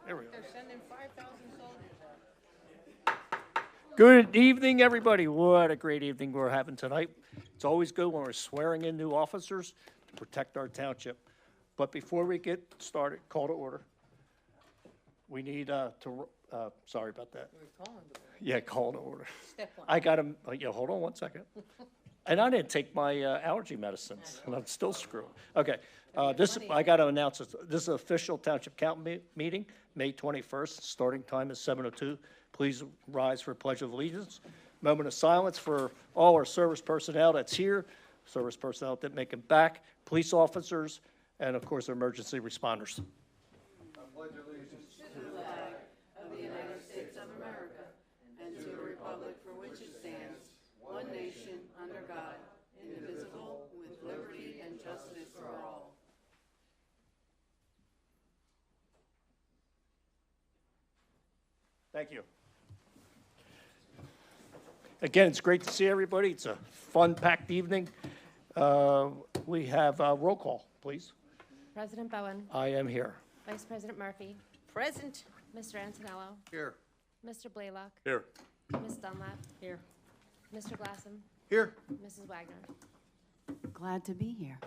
There we go. They're sending 5,000 soldiers out. Good evening, everybody. What a great evening we're having tonight. It's always good when we're swearing in new officers to protect our township. But before we get started, call to order. We need sorry about that. We're calling the Yeah, call to order. Step one. I got to, yeah, hold on one second. And I didn't take my allergy medicines, and I'm still screwed. Okay, I got to announce this. This is an official township council meeting, May 21st. Starting time is 7:02. Please rise for Pledge of Allegiance. Moment of silence for all our service personnel that's here, service personnel that make it back, police officers, and of course, emergency responders. I pledge allegiance to the flag of the United States of America and to the republic for which it stands, one nation, under God, indivisible, with liberty and justice for all. Thank you. Again, it's great to see everybody. It's a fun-packed evening. We have roll call, please. President Bowen, I am here. Vice President Murphy, Present. Mr. Antonello, Here. Mr. Blaylock, Here. Ms. Dunlap, Here. Mr. Glassam, Here. Mrs. Wagner. Glad to be here.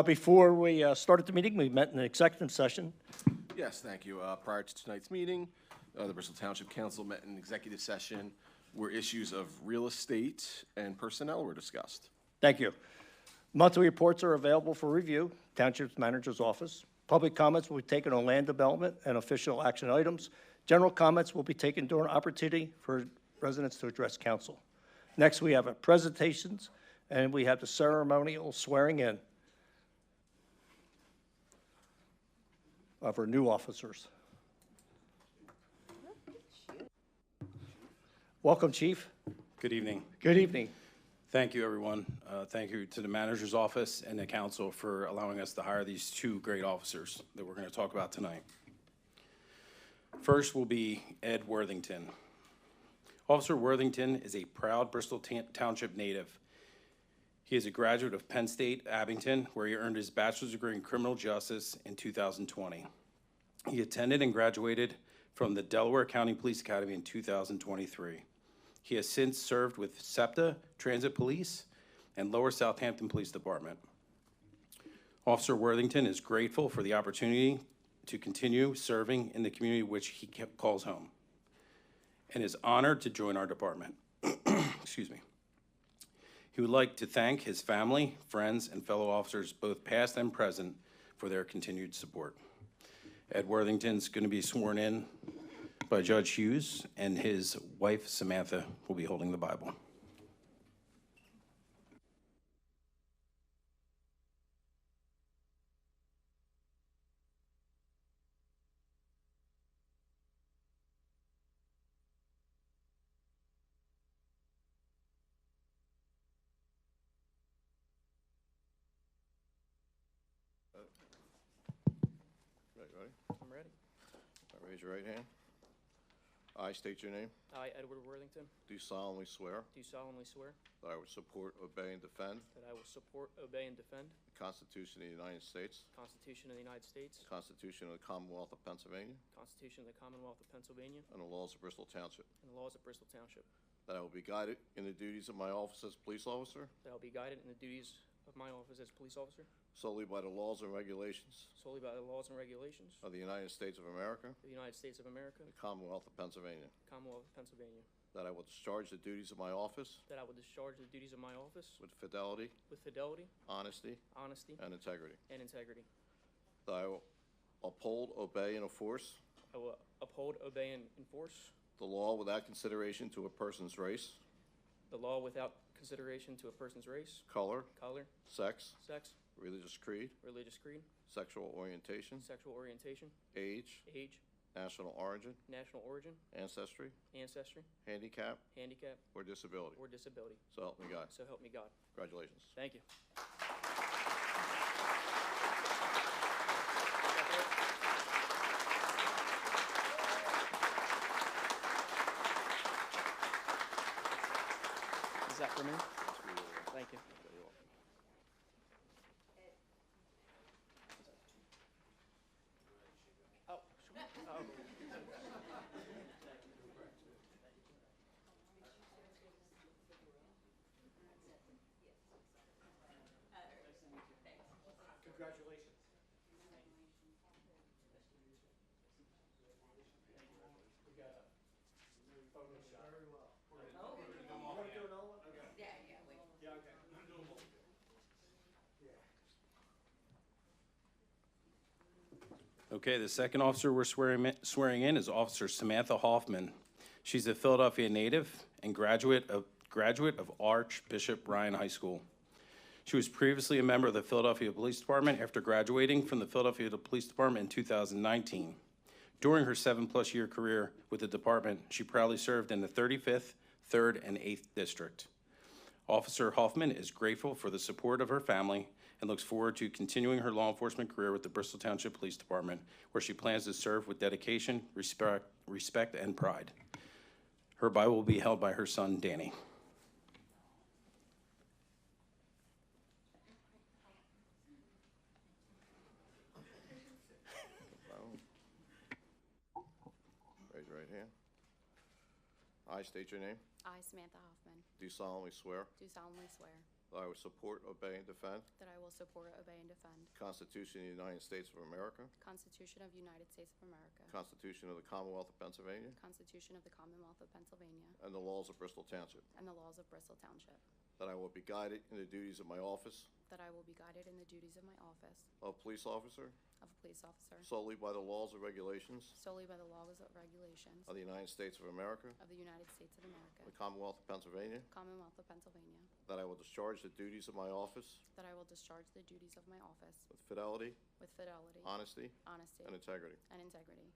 Before we started the meeting, we met in an executive session. Yes, thank you. Prior to tonight's meeting, the Bristol Township Council met in executive session where issues of real estate and personnel were discussed. Thank you. Monthly reports are available for review, Township Manager's Office. Public comments will be taken on land development and official action items. General comments will be taken during opportunity for residents to address council. Next, we have our presentations, and we have the ceremonial swearing in of our new officers. Welcome, Chief. Good evening. Good evening. Thank you, everyone. Thank you to the manager's office and the council for allowing us to hire these two great officers that we're going to talk about tonight. First will be Ed Worthington. Officer Worthington is a proud Bristol Township native. He is a graduate of Penn State, Abington, where he earned his bachelor's degree in criminal justice in 2020. He attended and graduated from the Delaware County Police Academy in 2023. He has since served with SEPTA, Transit Police, and Lower Southampton Police Department. Officer Worthington is grateful for the opportunity to continue serving in the community which he calls home, and is honored to join our department. Excuse me. He would like to thank his family, friends, and fellow officers, both past and present, for their continued support. Ed Worthington's going to be sworn in by Judge Hughes, and his wife, Samantha, will be holding the Bible. Ready? I'm ready. Raise your right hand. I state your name. I, Edward Worthington, Do solemnly swear do solemnly swear that I will support, obey, and defend that I will support, obey, and defend the Constitution of the United States, the Constitution of the United States, the Constitution of the Commonwealth of Pennsylvania, the Constitution of the Commonwealth of Pennsylvania, and the laws of Bristol Township. and the laws of Bristol Township, That I will be guided in the duties of my office as police officer that I will be guided in the duties of my office as police officer solely by the laws and regulations solely by the laws and regulations of the United States of America, of the United States of America, the Commonwealth of Pennsylvania. Commonwealth of Pennsylvania, That I will discharge the duties of my office that I will discharge the duties of my office with fidelity, with fidelity, honesty, honesty, and integrity. and integrity. That I will uphold, obey, and enforce I will uphold, obey, and enforce the law without consideration to a person's race, the law without consideration to a person's race, color, color, sex, sex, religious creed, religious creed, sexual orientation, sexual orientation, age, age, national origin, national origin, ancestry, ancestry, handicap, handicap, or disability. or disability. So help me God. So help me God. Congratulations. Thank you. Is that for me? Thank you. Oh, Congratulations. We got a photo shot. Very well. You want to do another one? Okay. Yeah, okay. Okay, the second officer we're swearing in is Officer Samantha Hoffman. She's a Philadelphia native and graduate of Archbishop Ryan High School. She was previously a member of the Philadelphia Police Department after graduating from the Philadelphia Police Department in 2019. During her 7+ year career with the department, she proudly served in the 35th, 3rd, and 8th District. Officer Hoffman is grateful for the support of her family and looks forward to continuing her law enforcement career with the Bristol Township Police Department, where she plans to serve with dedication, respect, and pride. Her Bible will be held by her son, Danny. Raise your right hand. I state your name. I, Samantha Hoffman, Do solemnly swear do solemnly swear that I will support, obey, and defend that I will support, obey, and defend the Constitution of the United States of America, the Constitution of the United States of America, the Constitution of the Commonwealth of Pennsylvania, the Constitution of the Commonwealth of Pennsylvania, and the laws of Bristol Township, and the laws of Bristol Township, that I will be guided in the duties of my office that I will be guided in the duties of my office of police officer of a police officer solely by the laws and regulations solely by the laws and regulations of the United States of America, of the United States of America, the Commonwealth of Pennsylvania, Commonwealth of Pennsylvania, that I will discharge the duties of my office that I will discharge the duties of my office with fidelity, honesty, honesty, and integrity, and integrity,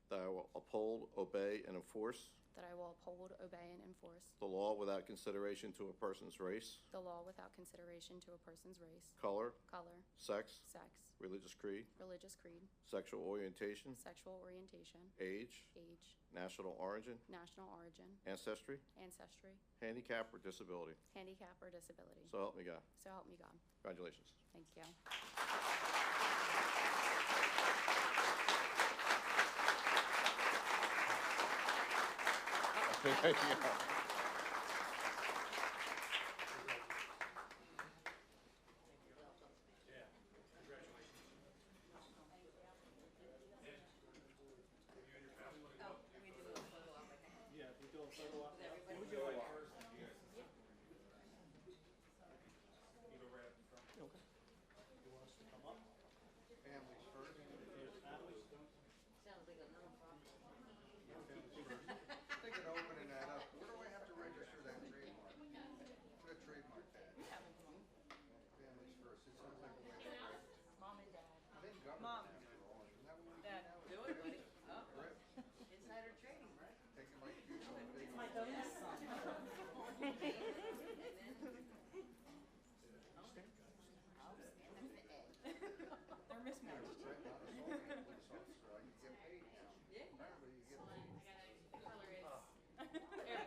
that I will uphold, obey, and enforce that I will uphold, obey, and enforce the law without consideration to a person's race, the law without consideration to a person's race, color, color, sex, sex, religious creed, creed, sexual orientation, sexual orientation, age, national origin, national origin, ancestry, handicap, or disability. handicap, or disability. So help me God. So help me God. Congratulations. Thank you. There you go. Thinking of opening that up. Where do I have to register that trademark? Put a trademark tag. Families first. It sounds like a way to write. Mom and Dad. I think government after all. Isn't that what we do now? Do it, buddy. Oh, Correct. insider trading, right? Taking my cues from the big My bonus son. They're mismatched. right now, it's all being a police officer. I can get paid now. Apparently you get paid. Right? Yeah.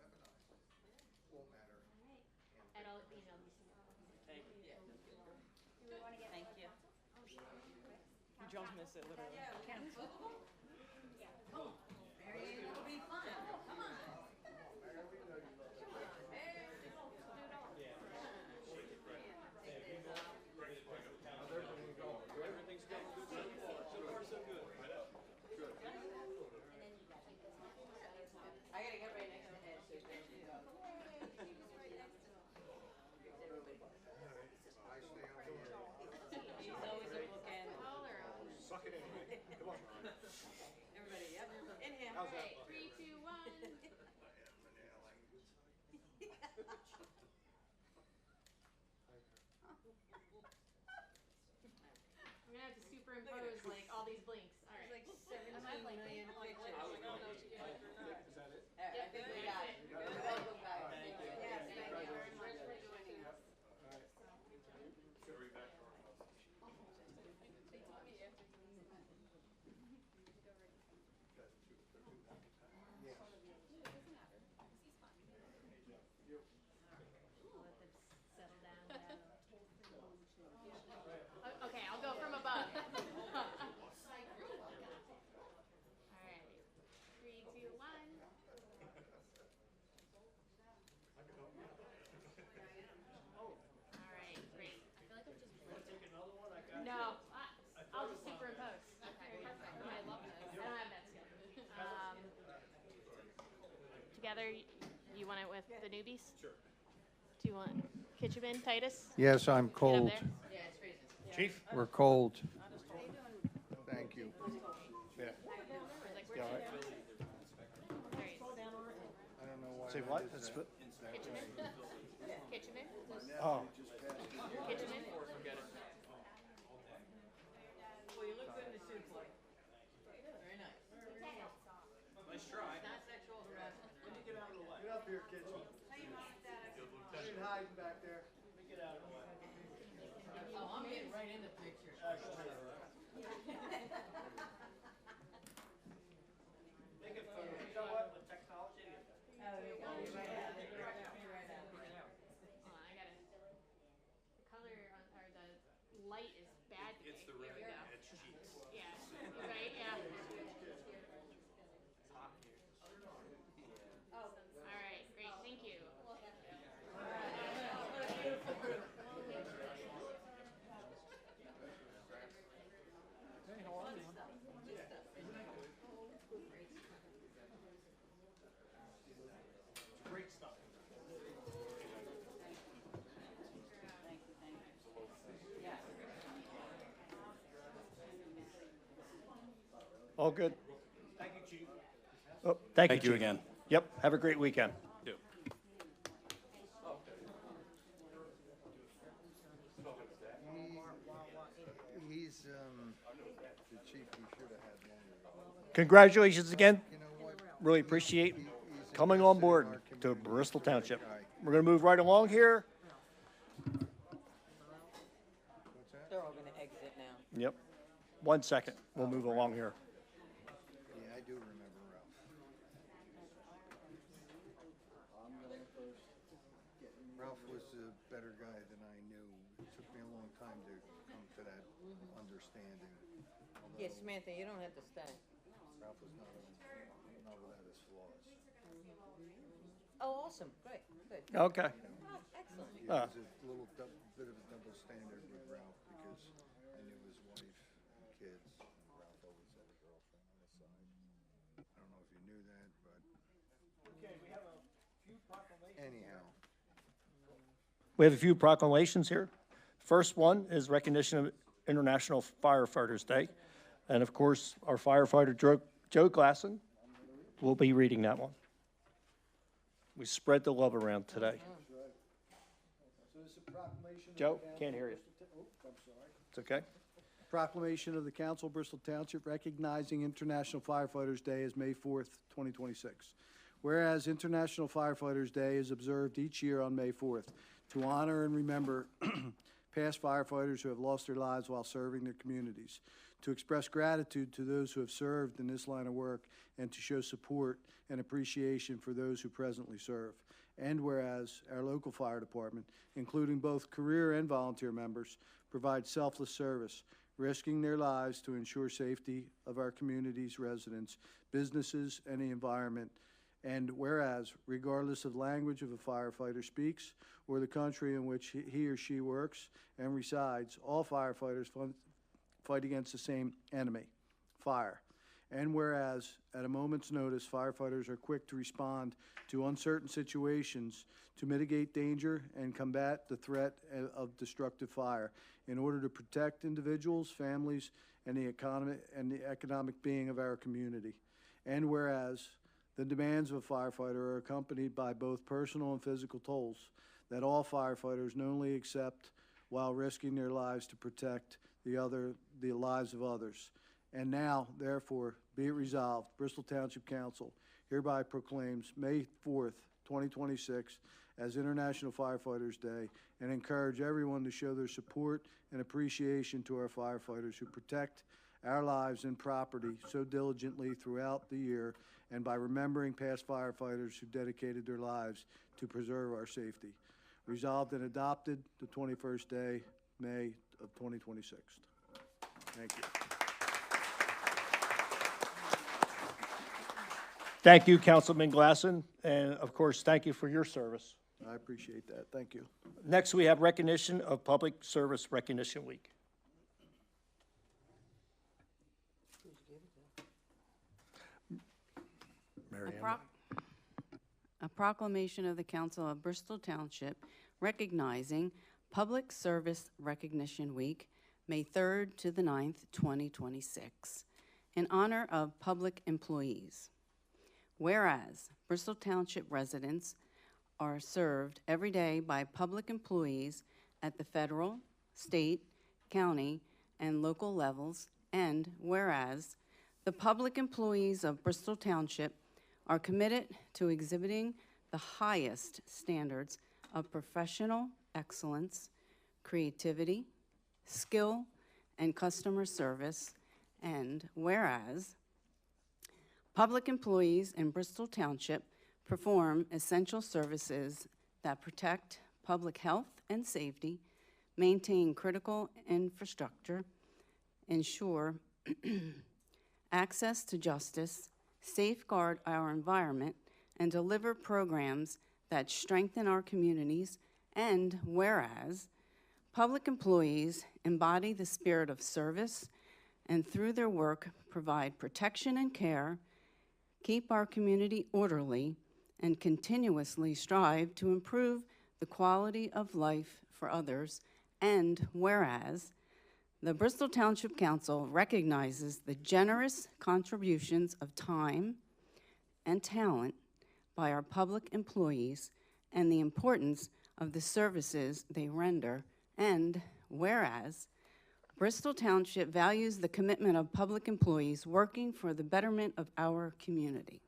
Weaponized. Won't matter. And I'll email you some. Thank you. Thank you. You just missed it, literally. It'll be fun. Come on. I gotta get right next to Ed, so there you go. I stay on the edge. He's always a bookend. Suck it in. Come on. Everybody, yep. Inhale. How's that? 3, 2, 1. I'm gonna have to superimpose like all these blinks. All right. There's like 17 Am I blinking? million I'm like, pictures. I was blinking. Is that it? All right, I think we got it. You're welcome, guys. Thank you. Yes, thank you very much for joining us. Settle down now. Okay, I'll go from above. All right. together? You want it with the newbies? Sure. Do you want Kitcheman, Titus? Yes, I'm Get up cold. there? Chief? We're cold. Thank you. Yeah. Like, You all right? Alright. I don't know why. Say what? That's good. Kitcheman? Kitcheman? Oh, Kitcheman? Well, you look good in the suit, Clay. Very nice. Nice try. Not sexual harassment. Get up here, kitchen. You're hiding back there. Oh, I'm getting right in the picture. Hold on, I gotta. The color on, or the light is bad today. It's the Here red. we go. It's cheeks. Yeah, right, yeah. Alright, great, thank you. great stuff. All good? Thank you, Chief. Oh, thank you, Thank you Chief. again. Yep, have a great weekend. You. He's, the chief, he should have had longer. Congratulations again. You know what? Really appreciate He's coming on invested in board our to community. Bristol He's a great Township. guy. We're gonna move right along here. What's that? They're all gonna exit now. Yep. 1 second, we'll move along here. Yeah, I do remember Ralph. Ralph was a better guy than I knew. It took me a long time to come to that understanding. Yeah, Samantha, you don't have to stay. Ralph was not without his flaws. Oh, awesome, great, good. Okay. Oh, excellent. Ah. It was a little bit of a double standard with Ralph because I knew his wife and kids. Ralph always had a girlfriend on the side. I don't know if you knew that, but anyhow. We have a few proclamations here. First one is recognition of International Firefighters Day. And of course, our firefighter Joe Glasson will be reading that one. We spread the love around today. Joe, can't hear you. It's okay? Proclamation of the Council of Bristol Township recognizing International Firefighters Day as May 4th, 2026. Whereas International Firefighters Day is observed each year on May 4th to honor and remember past firefighters who have lost their lives while serving their communities, to express gratitude to those who have served in this line of work, and to show support and appreciation for those who presently serve. And whereas our local fire department, including both career and volunteer members, provide selfless service, risking their lives to ensure safety of our community's residents, businesses, and the environment. And whereas, regardless of language of a firefighter speaks or the country in which he or she works and resides, all firefighters fight against the same enemy, fire. And whereas, at a moment's notice, firefighters are quick to respond to uncertain situations to mitigate danger and combat the threat of destructive fire in order to protect individuals, families, and the economic being of our community. And whereas, the demands of a firefighter are accompanied by both personal and physical tolls that all firefighters knowingly accept while risking their lives to protect the lives of others. And now, therefore, be it resolved, Bristol Township Council hereby proclaims May 4th, 2026 as International Firefighters Day and encourage everyone to show their support and appreciation to our firefighters who protect our lives and property so diligently throughout the year, and by remembering past firefighters who dedicated their lives to preserve our safety. Resolved and adopted the 21st day, May of 2026. Thank you. Thank you, Councilman Glasson, and of course, thank you for your service. I appreciate that. Thank you. Next, we have recognition of Public Service Recognition Week. Mary Ann. a proclamation of the Council of Bristol Township recognizing Public Service Recognition Week, May 3rd to the 9th, 2026, in honor of public employees. Whereas Bristol Township residents are served every day by public employees at the federal, state, county, and local levels, and whereas the public employees of Bristol Township are committed to exhibiting the highest standards of professional excellence, creativity, skill, and customer service, and whereas public employees in Bristol Township perform essential services that protect public health and safety, maintain critical infrastructure, ensure access to justice, safeguard our environment, and deliver programs that strengthen our communities, and whereas public employees embody the spirit of service and through their work provide protection and care, keep our community orderly, and continuously strive to improve the quality of life for others, and whereas the Bristol Township Council recognizes the generous contributions of time and talent by our public employees and the importance of the services they render, and whereas Bristol Township values the commitment of public employees working for the betterment of our community.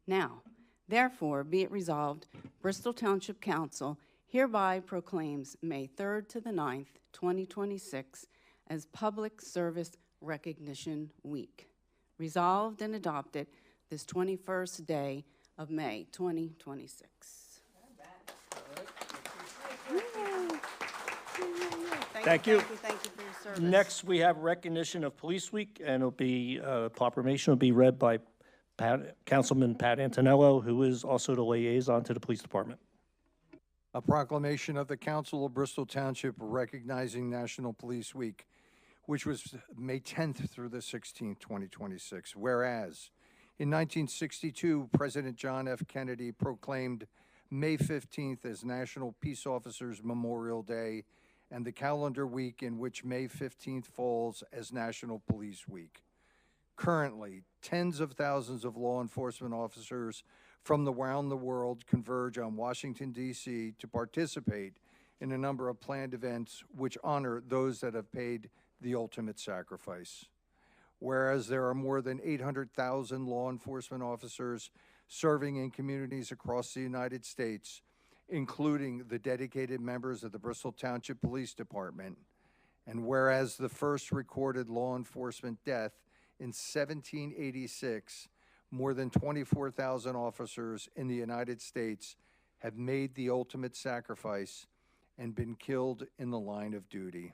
Now, therefore, be it resolved, Bristol Township Council hereby proclaims May 3rd to the 9th, 2026 as Public Service Recognition Week. Resolved and adopted this 21st day of May, 2026. Thank you. Thank you for your service. Next, we have recognition of Police Week, and it'll be, proclamation will be read by Councilman Pat Antonello, who is also the liaison to the Police Department. A proclamation of the Council of Bristol Township recognizing National Police Week, which was May 10th through the 16th, 2026. Whereas, in 1962, President John F. Kennedy proclaimed May 15th as National Peace Officers Memorial Day and the calendar week in which May 15th falls as National Police Week. Currently, tens of thousands of law enforcement officers from around the world converge on Washington, D.C. to participate in a number of planned events which honor those that have paid the ultimate sacrifice. Whereas there are more than 800,000 law enforcement officers serving in communities across the United States, including the dedicated members of the Bristol Township Police Department, and whereas the first recorded law enforcement death in 1786, more than 24,000 officers in the United States have made the ultimate sacrifice and been killed in the line of duty.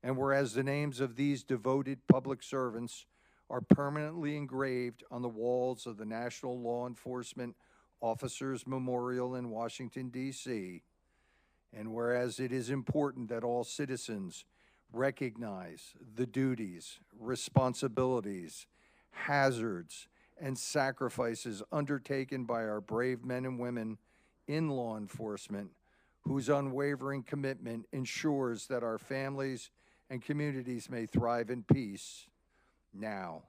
And whereas the names of these devoted public servants are permanently engraved on the walls of the National Law Enforcement Officers Memorial in Washington, D.C., and whereas it is important that all citizens recognize the duties, responsibilities, hazards, and sacrifices undertaken by our brave men and women in law enforcement, whose unwavering commitment ensures that our families and communities may thrive in peace. Now,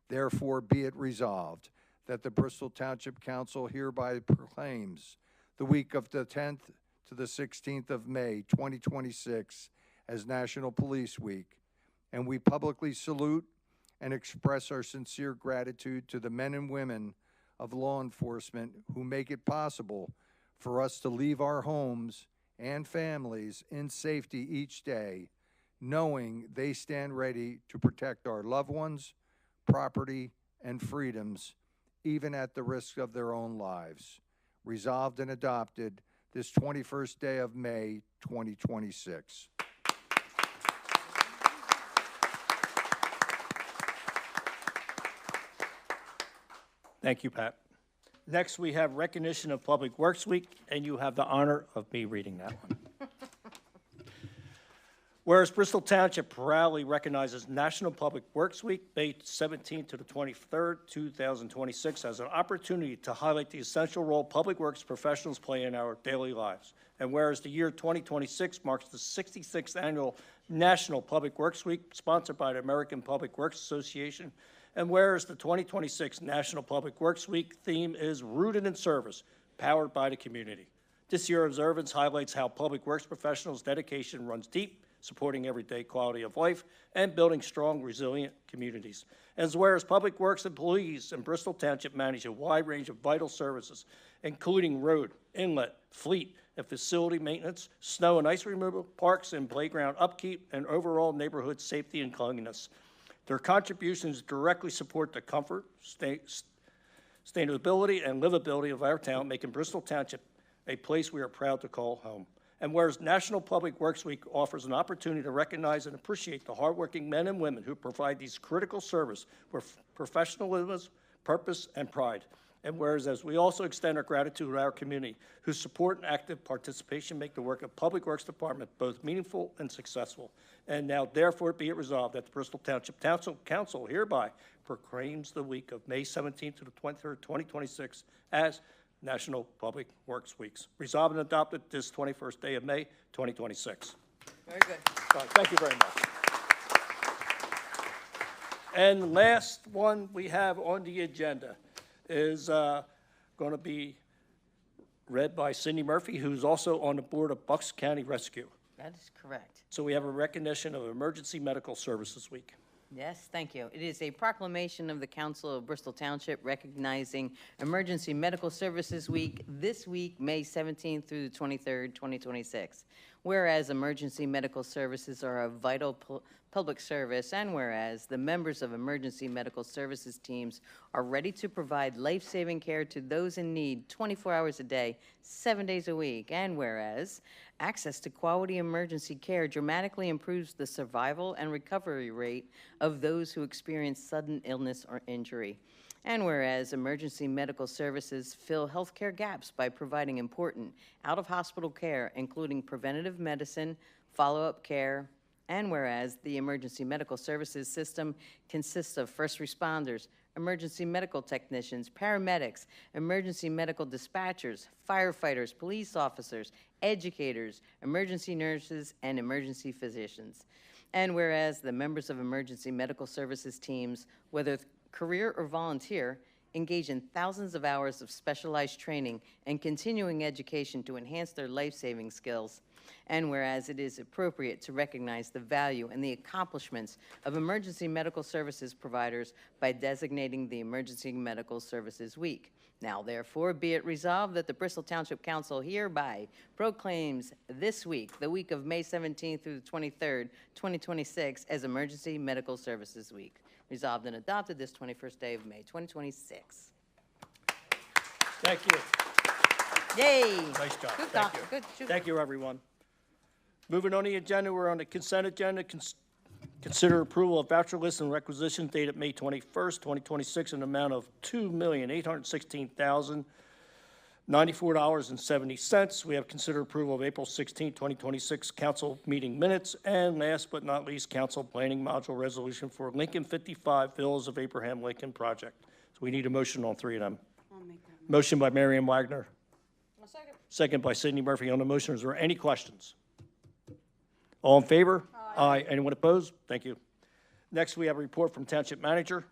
therefore, be it resolved that the Bristol Township Council hereby proclaims the week of the 10th to the 16th of May, 2026 as National Police Week, and we publicly salute and express our sincere gratitude to the men and women of law enforcement who make it possible for us to leave our homes and families in safety each day, knowing they stand ready to protect our loved ones, property, and freedoms, even at the risk of their own lives. Resolved and adopted this 21st day of May, 2026. Thank you, Pat. Next, we have recognition of Public Works Week, and you have the honor of me reading that one. Whereas Bristol Township proudly recognizes National Public Works Week, May 17th to the 23rd, 2026, as an opportunity to highlight the essential role public works professionals play in our daily lives. And whereas the year 2026 marks the 66th annual National Public Works Week, sponsored by the American Public Works Association, and whereas the 2026 National Public Works Week theme is Rooted in Service, powered by the community. This year's observance highlights how public works professionals' dedication runs deep, supporting everyday quality of life and building strong, resilient communities. As whereas public works employees in Bristol Township manage a wide range of vital services, including road, inlet, fleet, and facility maintenance, snow and ice removal, parks and playground upkeep, and overall neighborhood safety and cleanliness. Their contributions directly support the comfort, sustainability, and livability of our town, making Bristol Township a place we are proud to call home. And whereas National Public Works Week offers an opportunity to recognize and appreciate the hardworking men and women who provide these critical service with professionalism, purpose, and pride. And whereas as we also extend our gratitude to our community, whose support and active participation make the work of Public Works Department both meaningful and successful. And now therefore be it resolved that the Bristol Township Council hereby proclaims the week of May 17th to the 23rd, 2026 as National Public Works Weeks. Resolved and adopted this 21st day of May, 2026. Very good. All right, thank you very much. And the last one we have on the agenda is going to be read by Cindy Murphy, who's also on the board of Bucks County Rescue. That is correct. So we have a recognition of Emergency Medical Services Week. Yes, thank you. It is a proclamation of the Council of Bristol Township recognizing Emergency Medical Services Week this week, May 17th through the 23rd, 2026. Whereas emergency medical services are a vital public service, and whereas the members of emergency medical services teams are ready to provide life-saving care to those in need 24 hours a day, 7 days a week, and whereas access to quality emergency care dramatically improves the survival and recovery rate of those who experience sudden illness or injury. And whereas emergency medical services fill healthcare gaps by providing important out-of-hospital care, including preventative medicine, follow-up care, and whereas the emergency medical services system consists of first responders, emergency medical technicians, paramedics, emergency medical dispatchers, firefighters, police officers, educators, emergency nurses, and emergency physicians. And whereas the members of emergency medical services teams, whether career or volunteer, engage in thousands of hours of specialized training and continuing education to enhance their life-saving skills. And whereas it is appropriate to recognize the value and the accomplishments of emergency medical services providers by designating the Emergency Medical Services Week. Now, therefore, be it resolved that the Bristol Township Council hereby proclaims this week, the week of May 17th through the 23rd, 2026, as Emergency Medical Services Week. Resolved and adopted this 21st day of May, 2026. Thank you. Yay! Nice job. Good Thank job. you. Good. Good. Thank you, everyone. Moving on the agenda, we're on the consent agenda. Consider approval of voucher list and requisition dated May 21st, 2026, in the amount of $2,816,094.70. We have considered approval of April 16, 2026 council meeting minutes. And last but not least, council planning module resolution for Lincoln 55 Villas of Abraham Lincoln project. So we need a motion on three of them. I'll make that. Motion by Marion Wagner. A second. Second by Sidney Murphy. On the motion, is there any questions? All in favor? Aye. Anyone opposed? Thank you. Next, we have a report from Township Manager.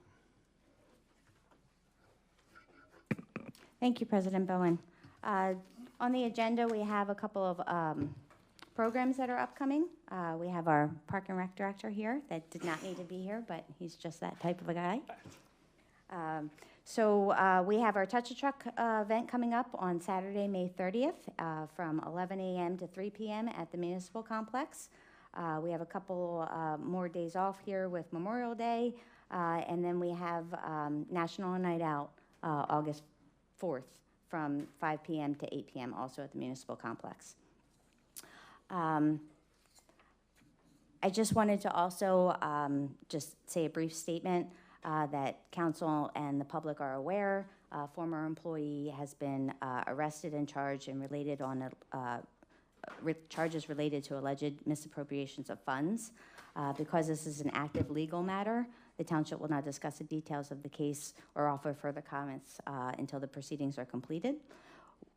Thank you, President Bowen. On the agenda, we have a couple of programs that are upcoming. We have our Park and Rec Director here that did not need to be here, but he's just that type of a guy. So we have our Touch a Truck event coming up on Saturday, May 30th from 11 a.m. to 3 p.m. at the Municipal Complex. We have a couple more days off here with Memorial Day, and then we have National Night Out August 4th from 5 p.m. to 8 p.m. also at the Municipal Complex. I just wanted to also just say a brief statement that council and the public are aware. A former employee has been arrested and charged and related on charges related to alleged misappropriations of funds. Because this is an active legal matter, the township will not discuss the details of the case or offer further comments until the proceedings are completed.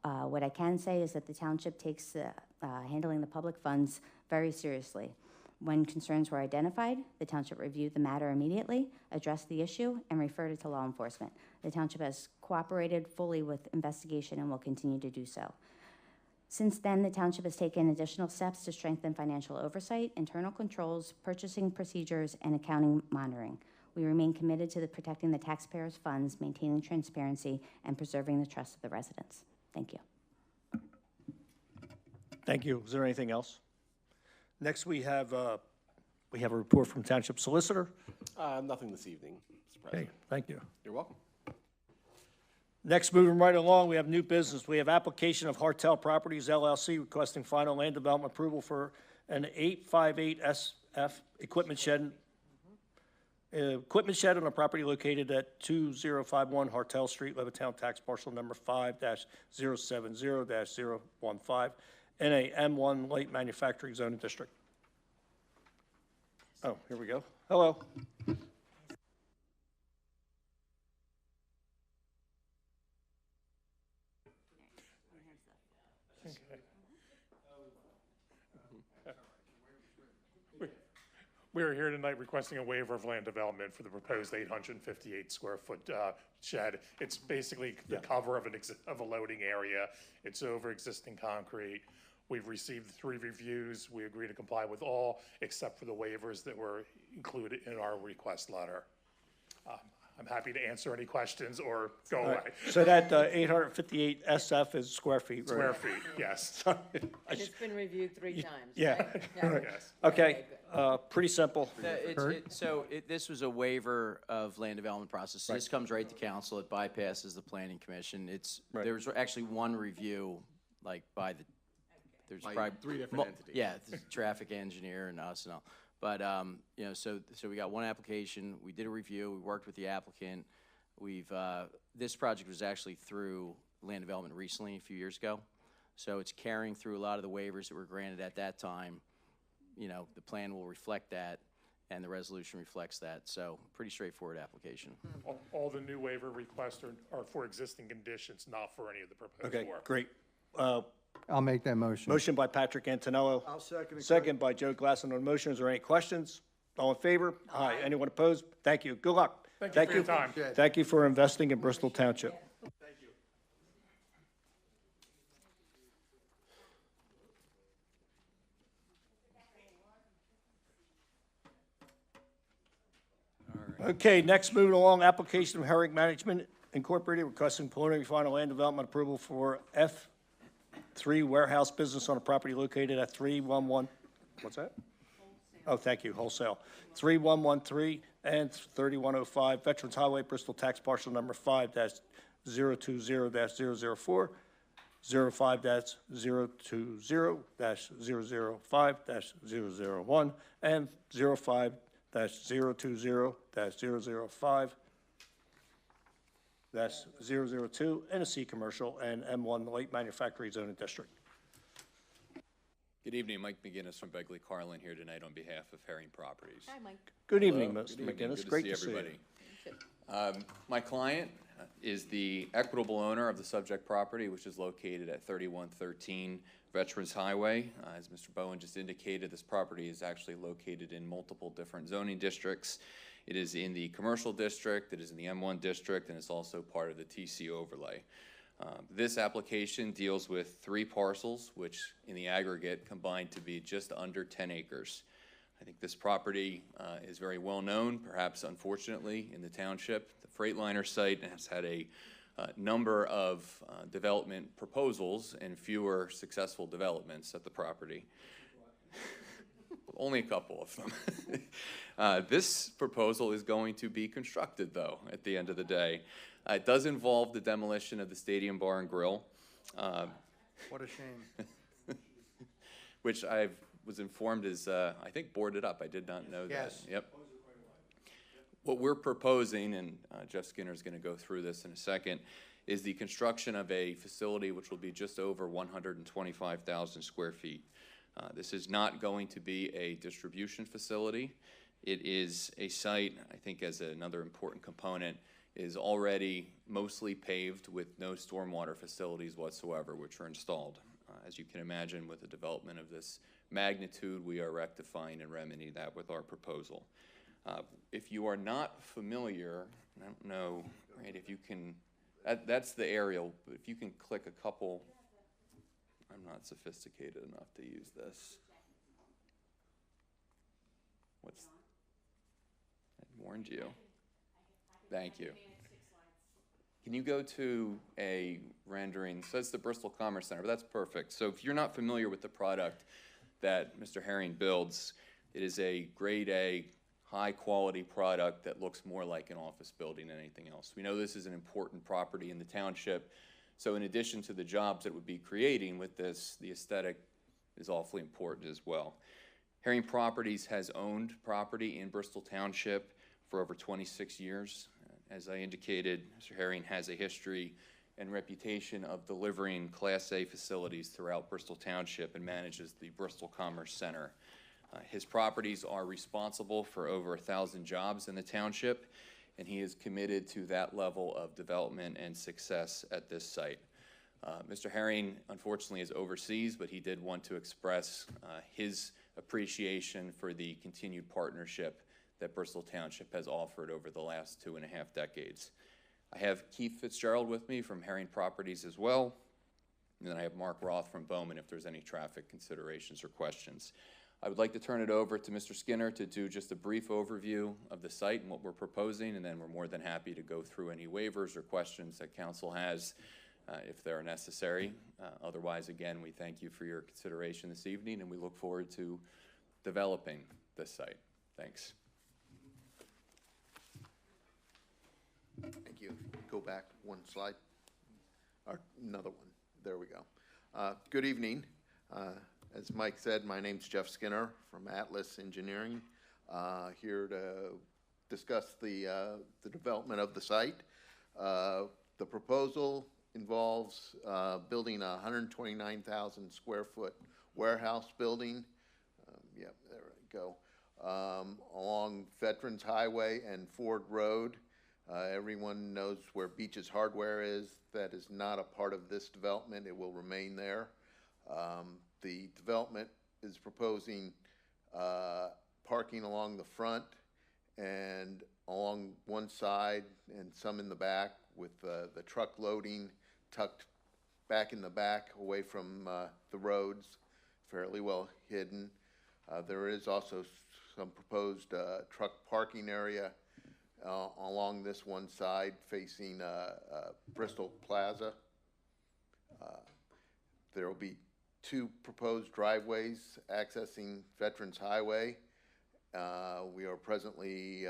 What I can say is that the township takes handling the public funds very seriously. When concerns were identified, the township reviewed the matter immediately, addressed the issue, and referred it to law enforcement. The township has cooperated fully with investigation and will continue to do so. Since then, the township has taken additional steps to strengthen financial oversight, internal controls, purchasing procedures, and accounting monitoring. We remain committed to protecting the taxpayers' funds, maintaining transparency, and preserving the trust of the residents. Thank you. Thank you. Is there anything else? Next, we have a report from Township Solicitor. Nothing this evening, Mr. Okay, President. thank you. You're welcome. Next, moving right along, we have new business. We have application of Hartel Properties LLC requesting final land development approval for an 858 SF equipment shed on a property located at 2051 Hartel Street, Levittown, tax parcel number 5-070-015, in a M1 light manufacturing zoning district. Oh, here we go. Hello. We are here tonight requesting a waiver of land development for the proposed 858 square foot shed. It's basically the cover of a loading area. It's over existing concrete. We've received 3 reviews. We agree to comply with all except for the waivers that were included in our request letter. I'm happy to answer any questions or go away. So that 858 SF is square feet, right? Square feet, yes. And it's been reviewed 3 times, Yeah. right? Yes. Okay, pretty simple. This was a waiver of land development process. So this comes right to council. It bypasses the planning commission. There was actually one review, like there's By probably 3 different entities. Yeah, the traffic engineer and us and all. But, so we got one application, we did a review, we worked with the applicant. This project was actually through land development recently, a few years ago. So it's carrying through a lot of the waivers that were granted at that time. The plan will reflect that, and the resolution reflects that. So pretty straightforward application. All the new waiver requests are for existing conditions, not for any of the proposed Okay, work. great. I'll make that motion. Motion by Patrick Antonello. I'll second it. Second by Joe Glass on the motion. Is there any questions? All in favor? Aye. Anyone opposed? Thank you. Good luck. Thank you for your time. Thank you for investing in Bristol Township. Thank you. Okay, next, moving along, application of Herrick Management Incorporated requesting preliminary final land development approval for F3 warehouse business on a property located at 3111, what's that? Oh, thank you, wholesale. 3113 and 3105 Veterans Highway, Bristol, tax parcel number 5-020-004, 05-020-005-001, and 05-020-005-002, and a C commercial and M1 light manufacturing zoning district. Good evening, Mike McGinnis from Begley Carlin here tonight on behalf of Herring Properties. Hi, Mike. Good evening, Hello. Mr. Good evening. McGinnis. Good Great to to see see you. everybody. My client is the equitable owner of the subject property, which is located at 3113 Veterans Highway. As Mr. Bowen just indicated, this property is actually located in multiple different zoning districts. It is in the commercial district, it is in the M1 district, and it's also part of the TC overlay. This application deals with 3 parcels, which in the aggregate combine to be just under 10 acres. I think this property is very well known, perhaps unfortunately, in the township. The Freightliner site has had a number of development proposals and fewer successful developments at the property. Only a couple of them. This proposal is going to be constructed, though, at the end of the day. It does involve the demolition of the Stadium Bar and Grill. What a shame. Which I was informed is, I think, boarded up. I did not know that. Yes. Yep. What we're proposing, and Jeff Skinner is going to go through this in a second, is the construction of a facility which will be just over 125,000 square feet. This is not going to be a distribution facility. It is a site, I think as another important component, is already mostly paved with no stormwater facilities whatsoever, which are installed. As you can imagine, with the development of this magnitude, we are rectifying and remedying that with our proposal. If you are not familiar, I don't know, right, if you can, that's the aerial, but if you can click a couple, I'm not sophisticated enough to use this. I warned you. Thank you. Can you go to a rendering? So that's the Bristol Commerce Center, but that's perfect. So if you're not familiar with the product that Mr. Herring builds, it is a grade A, high-quality product that looks more like an office building than anything else. We know this is an important property in the township, so in addition to the jobs that it would be creating with this, the aesthetic is awfully important as well. Herring Properties has owned property in Bristol Township for over 26 years. As I indicated, Mr. Herring has a history and reputation of delivering Class A facilities throughout Bristol Township and manages the Bristol Commerce Center. His properties are responsible for over 1,000 jobs in the township, and he is committed to that level of development and success at this site. Mr. Herring, unfortunately, is overseas, but he did want to express his appreciation for the continued partnership that Bristol Township has offered over the last 2.5 decades. I have Keith Fitzgerald with me from Herring Properties as well, and then I have Mark Roth from Bowman if there's any traffic considerations or questions. I would like to turn it over to Mr. Skinner to do just a brief overview of the site and what we're proposing, and then we're more than happy to go through any waivers or questions that council has if they're necessary. Otherwise, again, we thank you for your consideration this evening, and we look forward to developing this site. Thanks. Thank you. Go back one slide, or another one. There we go. Good evening. As Mike said, my name's Jeff Skinner from Atlas Engineering, here to discuss the development of the site. The proposal involves building a 129,000 square foot warehouse building. Yep, there we go. Along Veterans Highway and Ford Road. Everyone knows where Beach's Hardware is. That is not a part of this development. It will remain there. The development is proposing parking along the front and along one side and some in the back, with the truck loading tucked back in the back away from the roads, fairly well hidden. There is also some proposed truck parking area along this one side facing Bristol Plaza. There will be 2 proposed driveways accessing Veterans Highway. We are presently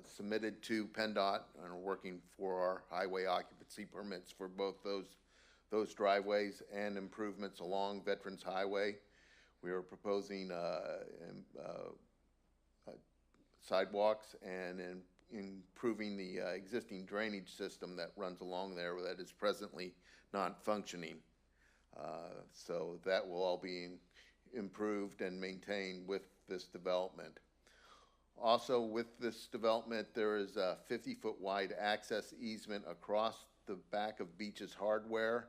submitted to PennDOT and are working for our highway occupancy permits for both those driveways and improvements along Veterans Highway. We are proposing sidewalks and improving the existing drainage system that runs along there that is presently not functioning. So that will all be improved and maintained with this development. Also, with this development, there is a 50-foot wide access easement across the back of Beach's Hardware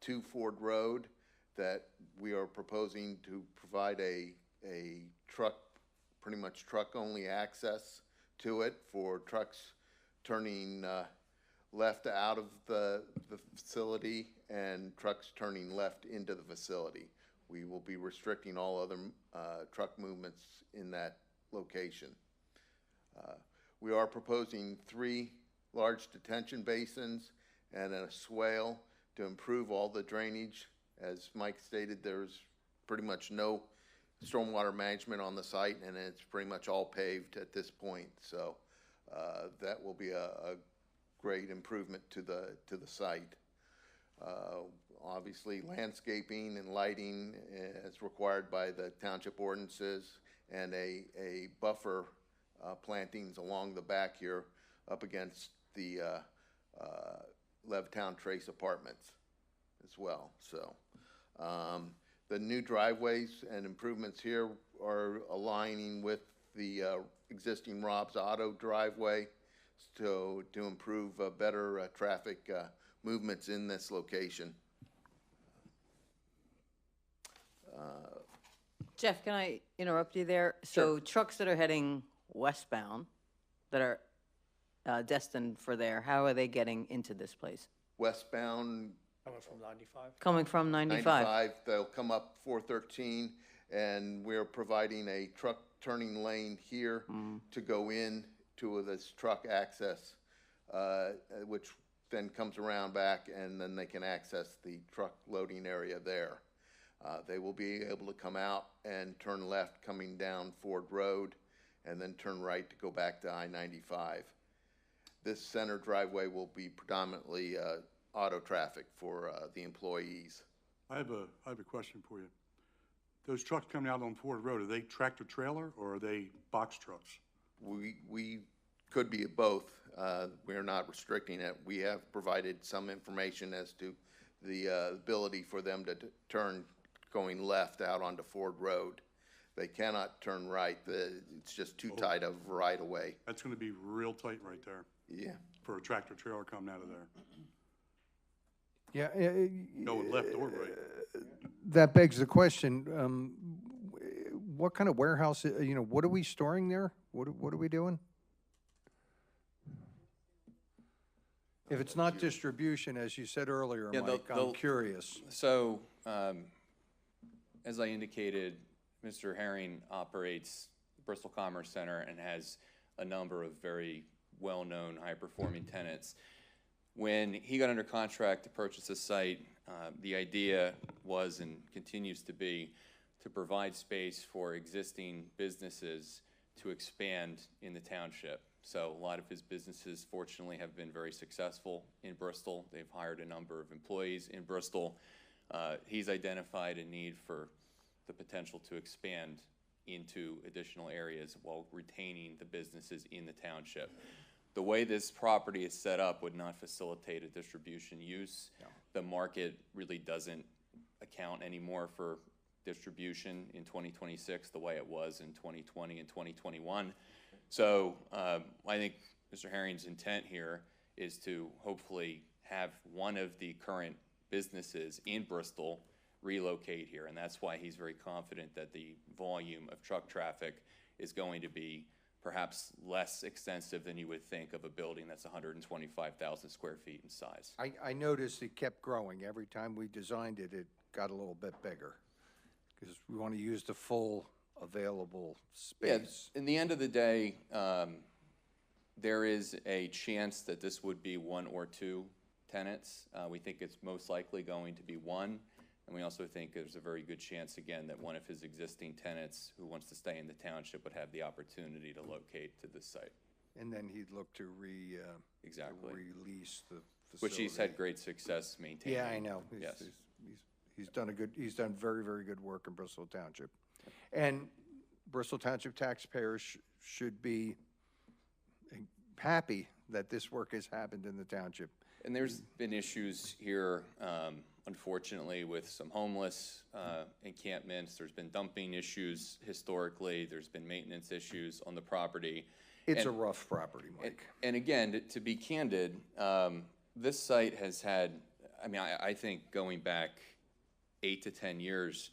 to Ford Road that we are proposing to provide a truck, pretty much truck-only access to it for trucks turning left out of the facility and trucks turning left into the facility. We will be restricting all other truck movements in that location. We are proposing 3 large detention basins and a swale to improve all the drainage. As Mike stated, there's pretty much no stormwater management on the site, and it's pretty much all paved at this point. So that will be a great improvement to the site. Obviously, landscaping and lighting as required by the township ordinances, and a buffer plantings along the back here up against the Levittown Trace Apartments as well. So the new driveways and improvements here are aligning with the existing Rob's Auto driveway to improve better traffic movements in this location. Jeff, can I interrupt you there? So trucks that are heading westbound, that are destined for there, how are they getting into this place? Westbound, Coming from 95? Coming from 95? 95, they'll come up 413, and we're providing a truck turning lane here to go in to this truck access, which then comes around back, and then they can access the truck loading area there. They will be able to come out and turn left coming down Ford Road, and then turn right to go back to I-95. This center driveway will be predominantly auto traffic for the employees. I have a question for you. Those trucks coming out on Ford Road, are they tractor trailer or are they box trucks? We could be both. We're not restricting it. We have provided some information as to the ability for them to turn going left out onto Ford Road. They cannot turn right. It's just too tight of right of way. That's going to be real tight right there. Yeah. For a tractor trailer coming out of there. Yeah. Going left or right. That begs the question, what kind of warehouse, what are we storing there? What are we doing? If it's not distribution, as you said earlier, Yeah, Mike, I'm curious. So, as I indicated, Mr. Herring operates Bristol Commerce Center and has a number of very well-known, high-performing tenants. When he got under contract to purchase the site, the idea was and continues to be to provide space for existing businesses to expand in the township. So a lot of his businesses, fortunately, have been very successful in Bristol. They've hired a number of employees in Bristol. He's identified a need for the potential to expand into additional areas while retaining the businesses in the township. The way this property is set up would not facilitate a distribution use. No. The market really doesn't account anymore for distribution in 2026 the way it was in 2020 and 2021. So I think Mr. Herring's intent here is to hopefully have one of the current businesses in Bristol relocate here, and that's why he's very confident that the volume of truck traffic is going to be perhaps less extensive than you would think of a building that's 125,000 square feet in size. I noticed it kept growing. Every time we designed it, it got a little bit bigger because we want to use the full available space. Yeah, in the end of the day, there is a chance that this would be one or two tenants. We think it's most likely going to be one. And we also think there's a very good chance, again, that one of his existing tenants who wants to stay in the township would have the opportunity to locate to this site. And then he'd look to exactly release the facility. Which he's had great success maintaining. Yeah, I know. Yes. He's done very, very good work in Bristol Township. And Bristol Township taxpayers should be happy that this work has happened in the township. And there's been issues here, unfortunately, with some homeless encampments. There's been dumping issues historically. There's been maintenance issues on the property. It's a rough property, Mike. And again, to be candid, this site has had, I think going back 8 to 10 years,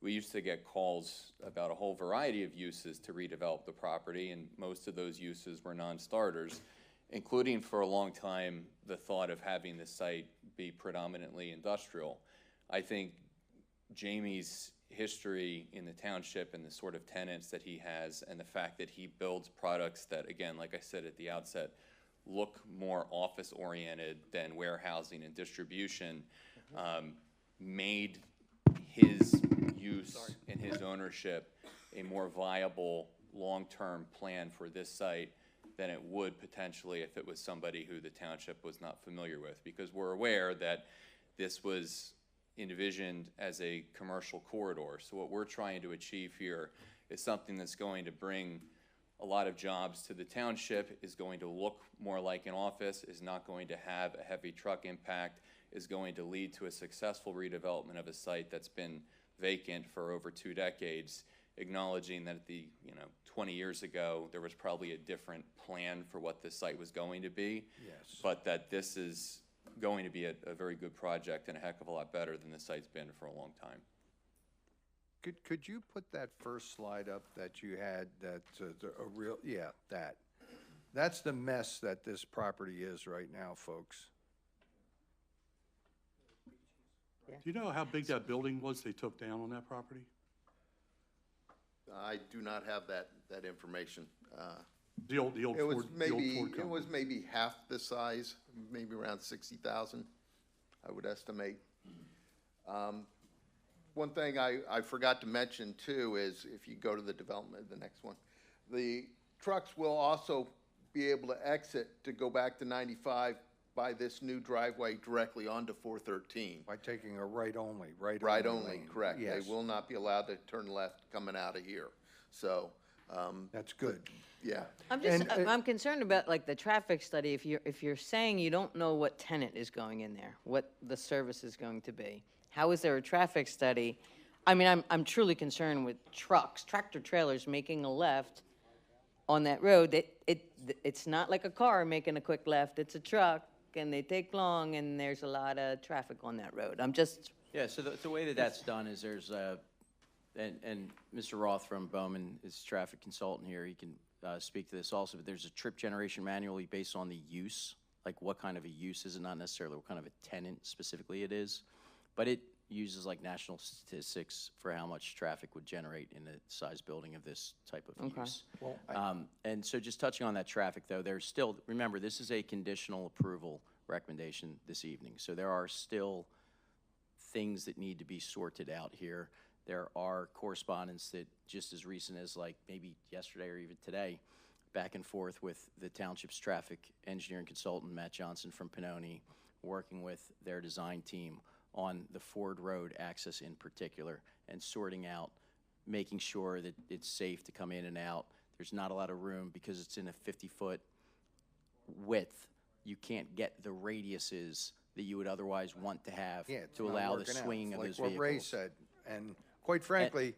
we used to get calls about a whole variety of uses to redevelop the property, and most of those uses were non-starters, including for a long time the thought of having the site be predominantly industrial. I think Jamie's history in the township and the sort of tenants that he has and the fact that he builds products that, again, like I said at the outset, look more office-oriented than warehousing and distribution, made his use and his ownership a more viable long-term plan for this site than it would potentially if it was somebody who the township was not familiar with, because we're aware that this was envisioned as a commercial corridor. So what we're trying to achieve here is something that's going to bring a lot of jobs to the township, is going to look more like an office, is not going to have a heavy truck impact, is going to lead to a successful redevelopment of a site that's been vacant for over 2 decades, acknowledging that 20 years ago, there was probably a different plan for what this site was going to be. Yes. But that this is going to be a very good project and a heck of a lot better than the site's been for a long time. Could you put that first slide up that you had, that's the mess that this property is right now, folks. Do you know how big that building was they took down on that property? I do not have that information. The old It was Ford, the old maybe, Ford it company. was maybe half the size, maybe around 60,000, I would estimate. One thing I forgot to mention too is, if you go to the development, the next one, the trucks will also be able to exit to go back to 95 by this new driveway directly onto 413. By taking a right only. Right only, lane. correct. Yes. They will not be allowed to turn left coming out of here. So, That's good. yeah. I'm concerned about like the traffic study. If you're saying you don't know what tenant is going in there, what the service is going to be, how is there a traffic study? I mean, I'm truly concerned with trucks, tractor trailers making a left on that road. It's not like a car making a quick left. It's a truck, and they take long, and there's a lot of traffic on that road. I'm just, Yeah, so the way that that's done is there's and Mr. Roth from Bowman is traffic consultant here. He can speak to this also, but there's a trip generation manually based on the use, like what kind of a use is it, not necessarily what kind of a tenant specifically it is, but it uses like national statistics for how much traffic would generate in a size building of this type of use. Well, And so just touching on that traffic though, there's still, remember, this is a conditional approval recommendation this evening. So there are still things that need to be sorted out here. There are correspondence that just as recent as like maybe yesterday or even today, back and forth with the township's traffic engineering consultant, Matt Johnson from Pannoni, working with their design team on the Ford Road access in particular, and sorting out, making sure that it's safe to come in and out. There's not a lot of room because it's in a 50-foot width. You can't get the radiuses that you would otherwise want to have it's to not allow the working out. swinging of Like those what vehicles. Ray said, and quite frankly,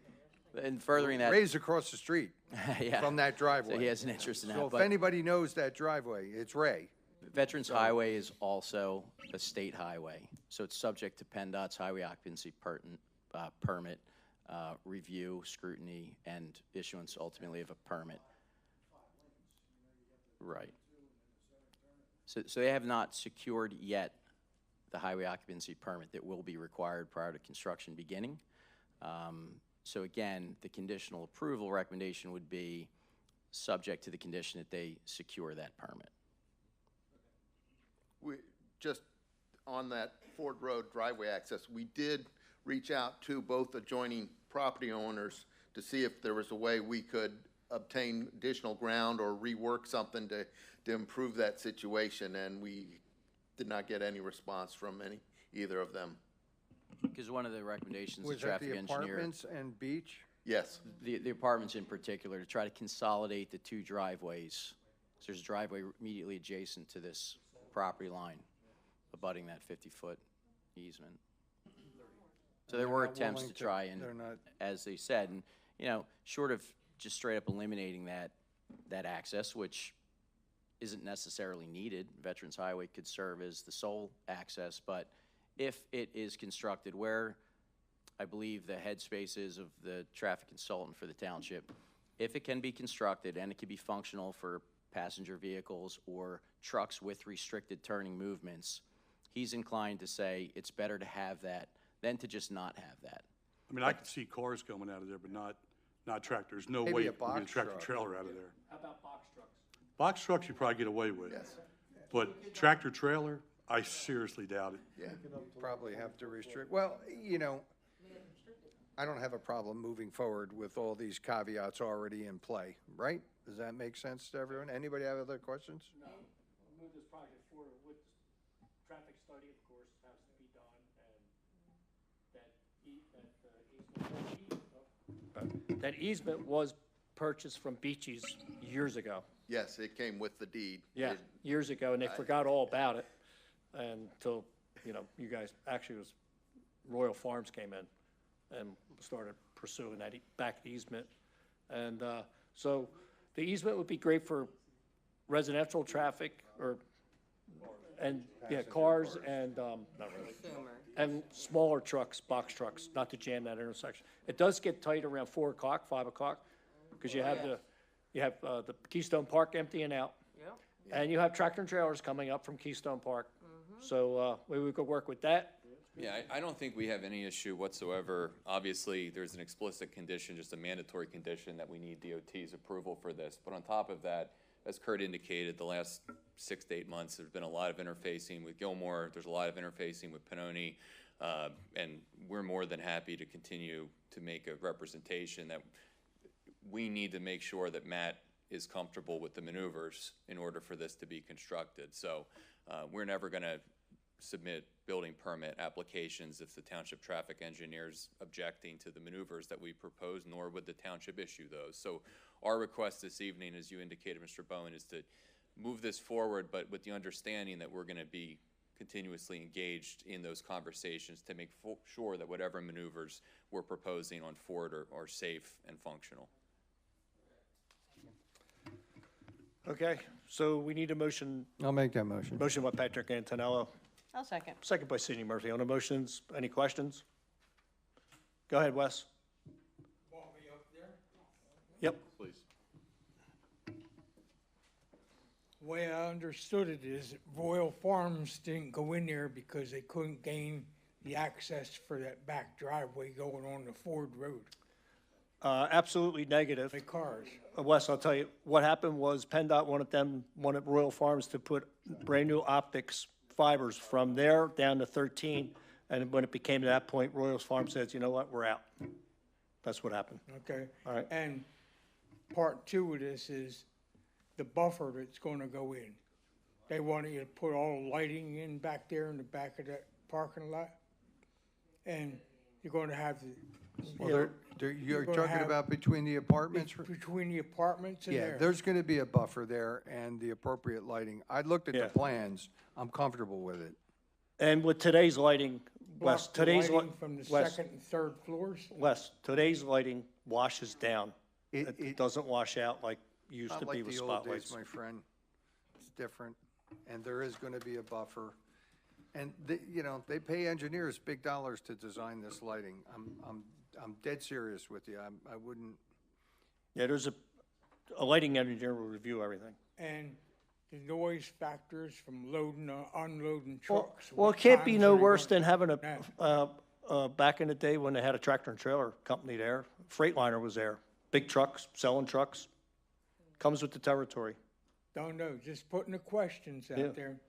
And furthering that, Ray's across the street yeah. from that driveway. So he has an interest in that. So if but anybody knows that driveway, it's Ray. Veterans Highway is also a state highway, so it's subject to PennDOT's highway occupancy permit review, scrutiny, and issuance ultimately of a permit. Right. So they have not secured yet the highway occupancy permit that will be required prior to construction beginning. So again, the conditional approval recommendation would be subject to the condition that they secure that permit. We, just on that Ford Road driveway access, we did reach out to both adjoining property owners to see if there was a way we could obtain additional ground or rework something to improve that situation, and we did not get any response from either of them. Because one of the recommendations of Was that traffic the engineer, apartments and beach? Yes. the apartments in particular, to try to consolidate the two driveways. So there's a driveway immediately adjacent to this property line, abutting that 50-foot easement. So there They're were not attempts willing to try and, they're not- as they said, and, short of just straight up eliminating that access, which isn't necessarily needed. Veterans Highway could serve as the sole access, but if it is constructed where I believe the headspace is of the traffic consultant for the township, if it can be constructed and it can be functional for passenger vehicles or trucks with restricted turning movements, he's inclined to say it's better to have that than to just not have that. I mean, I could see cars coming out of there, but not tractors. No Maybe way a you can get a box tractor truck. trailer out of there. How about box trucks? Box trucks you probably get away with. Yes. But tractor trailer, I seriously doubt it. Yeah. Probably have to restrict, well, I don't have a problem moving forward with all these caveats already in play, right? Does that make sense to everyone? Anybody have other questions? No, move this project forward with traffic study, of course, has to be done, and that easement was purchased from Beachy's years ago. Yes, it came with the deed. Yeah, It- years ago, and they forgot all about it until, you know, you guys, actually it was Royal Farms came in and started pursuing that back easement. And so the easement would be great for residential traffic yeah, cars and, not really. And smaller trucks, box trucks, not to jam that intersection. It does get tight around 4 o'clock, 5 o'clock, because you have the Keystone Park emptying out. And you have tractor and trailers coming up from Keystone Park. So maybe we could work with that. Yeah, I don't think we have any issue whatsoever. Obviously, there's an explicit condition, just a mandatory condition that we need DOT's approval for this. But on top of that, as Kurt indicated, the last 6 to 8 months, there's been a lot of interfacing with Gilmore. There's a lot of interfacing with Pannoni. And we're more than happy to continue to make a representation that we need to make sure that Matt is comfortable with the maneuvers in order for this to be constructed. So we're never going to submit building permit applications if the township traffic engineer's objecting to the maneuvers that we propose, nor would the township issue those. So our request this evening, as you indicated, Mr. Bowen, is to move this forward, but with the understanding that we're going to be continuously engaged in those conversations to make sure that whatever maneuvers we're proposing on Ford are safe and functional. Okay, so we need a motion. I'll make that motion. Motion by Patrick Antonello, I'll second. second by Sidney Murphy. On the motions, any questions? Go ahead, Wes. Yep. Please. The way I understood it is Royal Farms didn't go in there because they couldn't gain the access for that back driveway going on the Ford Road. Absolutely negative. The cars. Wes, I'll tell you, what happened was PennDOT wanted Royal Farms to put brand-new optics fibers from there down to 13, and when it became to that point, Royal Farms says, you know what, we're out. That's what happened. Okay. All right. And part two of this is the buffer that's gonna go in. They want you to put all the lighting in back there in the back of that parking lot. And you're gonna have the, Well, you're gonna talking have- about between the apartments? between the apartments and Yeah, there. there's going to be a buffer there and the appropriate lighting. I looked at Yeah. the plans. I'm comfortable with it. And with today's lighting, Wes, Block the today's lighting from the Wes, second and third floors. Wes, today's lighting washes down. It- It doesn't wash out like it used Not to be like with the old days, spotlights. my friend. It's different, and there is going to be a buffer. And, you know, they pay engineers big dollars to design this lighting. I'm dead serious with you. I wouldn't, Yeah, there's a lighting engineer will review everything. And the noise factors from loading or unloading Well, trucks. well, what it can't be times no are they worse gonna than having do that? back in the day when they had a tractor and trailer company there. Freightliner was there. Big trucks, selling trucks. Comes with the territory. Don't know, just putting the questions Yeah. out there.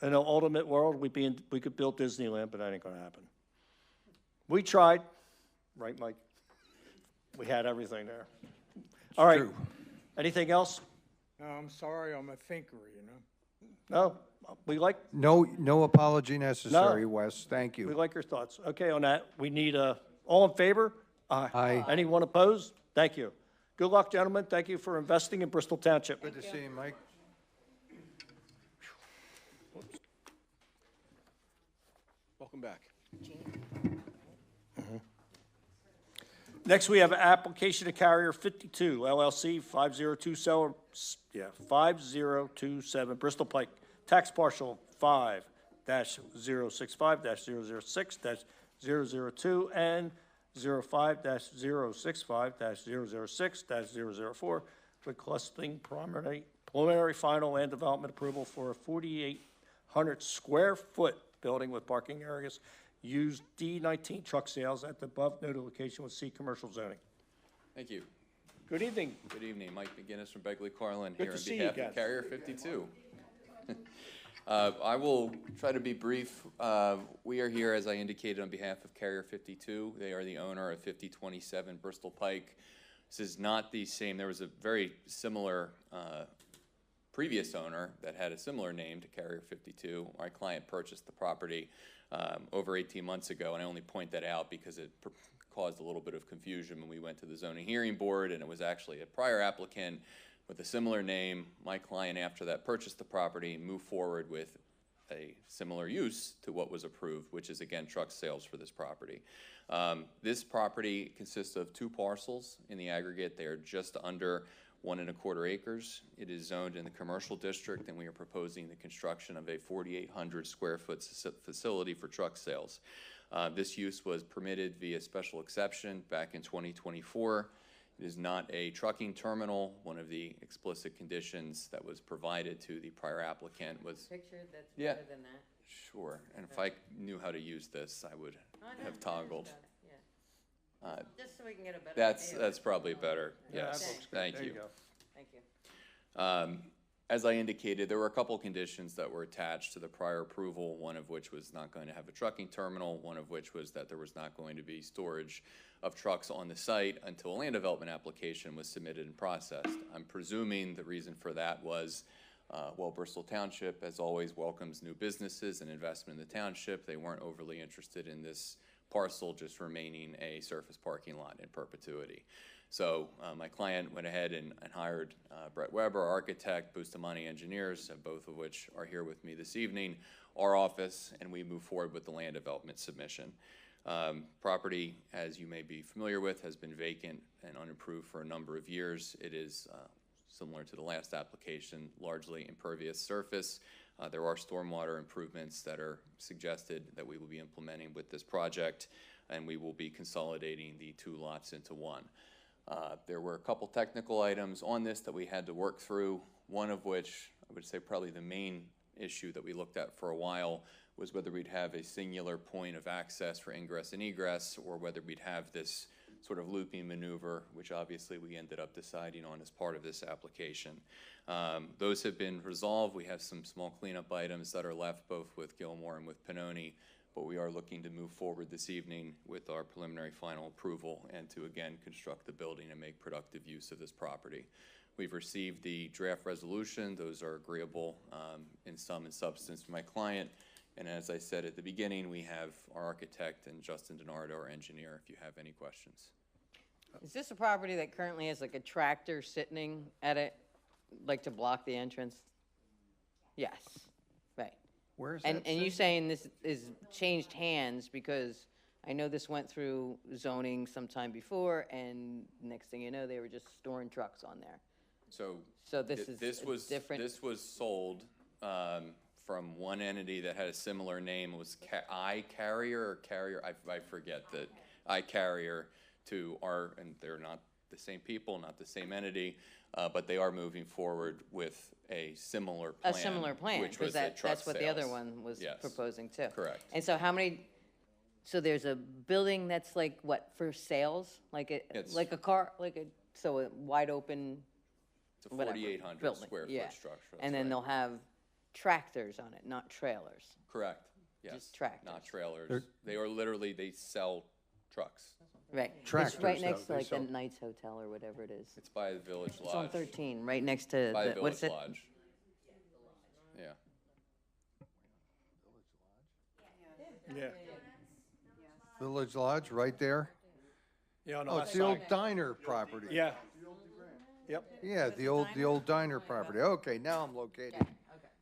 In an ultimate world, we could build Disneyland, but that ain't gonna happen. We tried, right, Mike? We had everything there. All right. true. Anything else? No, I'm sorry, I'm a thinker, you know? No? We like no apology necessary, Wes. Thank We you. like your thoughts. Okay, on that, we need all in favor? Aye. Anyone opposed? Thank you. Good luck, gentlemen. Thank you for investing in Bristol Township. Good to see you, Mike. Welcome back. Next, we have an application to Carrier 52 LLC, 5027 Bristol Pike, tax partial 5-065-006-002 and 05-065-006-004, requesting preliminary final land development approval for a 4,800 square foot building with parking areas, used D19 truck sales at the above noted location with C commercial zoning. Thank you. Good evening. Good evening. Mike McGinnis from Begley Carlin Good here to on see you behalf again. of Carrier 52. I will try to be brief. We are here, as I indicated, on behalf of Carrier 52. They are the owner of 5027 Bristol Pike. This is not the same. There was a very similar previous owner that had a similar name to Carrier 52. My client purchased the property over 18 months ago, and I only point that out because it caused a little bit of confusion when we went to the zoning hearing board, and it was actually a prior applicant with a similar name. My client, after that, purchased the property and moved forward with a similar use to what was approved, which is, again, truck sales for this property. This property consists of 2 parcels in the aggregate. They are just under 1¼ acres. It is zoned in the commercial district, and we are proposing the construction of a 4,800 square foot facility for truck sales. This use was permitted via special exception back in 2024. It is not a trucking terminal. One of the explicit conditions that was provided to the prior applicant was... Picture that's Yeah. better than that. Sure, and if I knew how to use this, I would have toggled. Just so we can get a better That's probably better, Yeah, that yes, looks good. thank There you. you go. Thank you. As I indicated, there were a couple conditions that were attached to the prior approval, one of which was not going to have a trucking terminal, one of which was that there was not going to be storage of trucks on the site until a land development application was submitted and processed. I'm presuming the reason for that was, well, Bristol Township, as always, welcomes new businesses and investment in the township. They weren't overly interested in this parcel just remaining a surface parking lot in perpetuity. So my client went ahead and hired Brett Weber, our architect, Bustamante Engineers, both of which are here with me this evening, our office, and we move forward with the land development submission. Property, as you may be familiar with, has been vacant and unimproved for a number of years. It is similar to the last application, largely impervious surface. There are stormwater improvements that are suggested that we will be implementing with this project, and we will be consolidating the 2 lots into one. There were a couple technical items on this that we had to work through, one of which I would say probably the main issue that we looked at for a while was whether we'd have a singular point of access for ingress and egress, or whether we'd have this sort of looping maneuver, which obviously we ended up deciding on as part of this application. Those have been resolved. We have some small cleanup items that are left both with Gilmore and with Pannoni, but we are looking to move forward this evening with our preliminary final approval and to again construct the building and make productive use of this property. We've received the draft resolution. Those are agreeable in sum and substance to my client. And as I said at the beginning, we have our architect and Justin DiNardo, our engineer, if you have any questions. Is this a property that currently has like a tractor sitting at it, like to block the entrance? Yes, right. Where is And that? you saying this is changed hands because I know this went through zoning sometime before, and next thing you know, they were just storing trucks on there. So this is different. This was sold from one entity that had a similar name. It was iCarrier or Carrier, I forget that, iCarrier to our, and they're not the same people, not the same entity, but they are moving forward with a similar plan. A similar plan, which was because the truck that's what the other sales. one was Yes. proposing too. Correct. And so how many, so there's a building that's like what, for sales? Like It's- like a car, so a wide open, It's a whatever, 4,800 building, square yeah. foot structure. that's And then right. they'll have tractors on it, not trailers. Correct, yes. Just tractors. Not trailers. They are literally, they sell trucks. Right. Tractors, It's right though, next to they like the sell- Knights Hotel or whatever it is. It's by the Village It's on Lodge. 13, right next to, By the the- what's Village it? Lodge. Yeah. Yeah. Village Lodge, right there? Yeah, on the Oh, west it's the old side. diner property. Yeah. Yep. Yeah, the old diner property. Okay, now I'm located.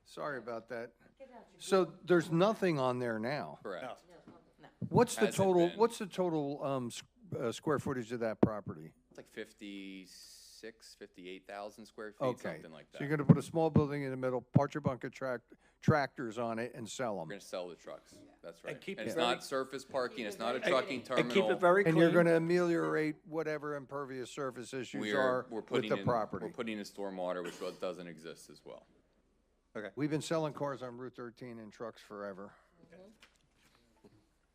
Sorry about that. So there's nothing on there now. Correct. What's the Hasn't total, been. what's the total square footage of that property? It's like 56, 58,000 square feet, Okay. something like that. So you're gonna put a small building in the middle, park your bunker tractors on it and sell We're them. going to sell the trucks. That's right. keep And it it's very- not surface parking. It's not a trucking terminal. And keep it very clean. And you're gonna ameliorate whatever impervious surface issues are We're with putting the in, property. we're putting in stormwater, which doesn't exist as well. We've been selling cars on Route 13 and trucks forever.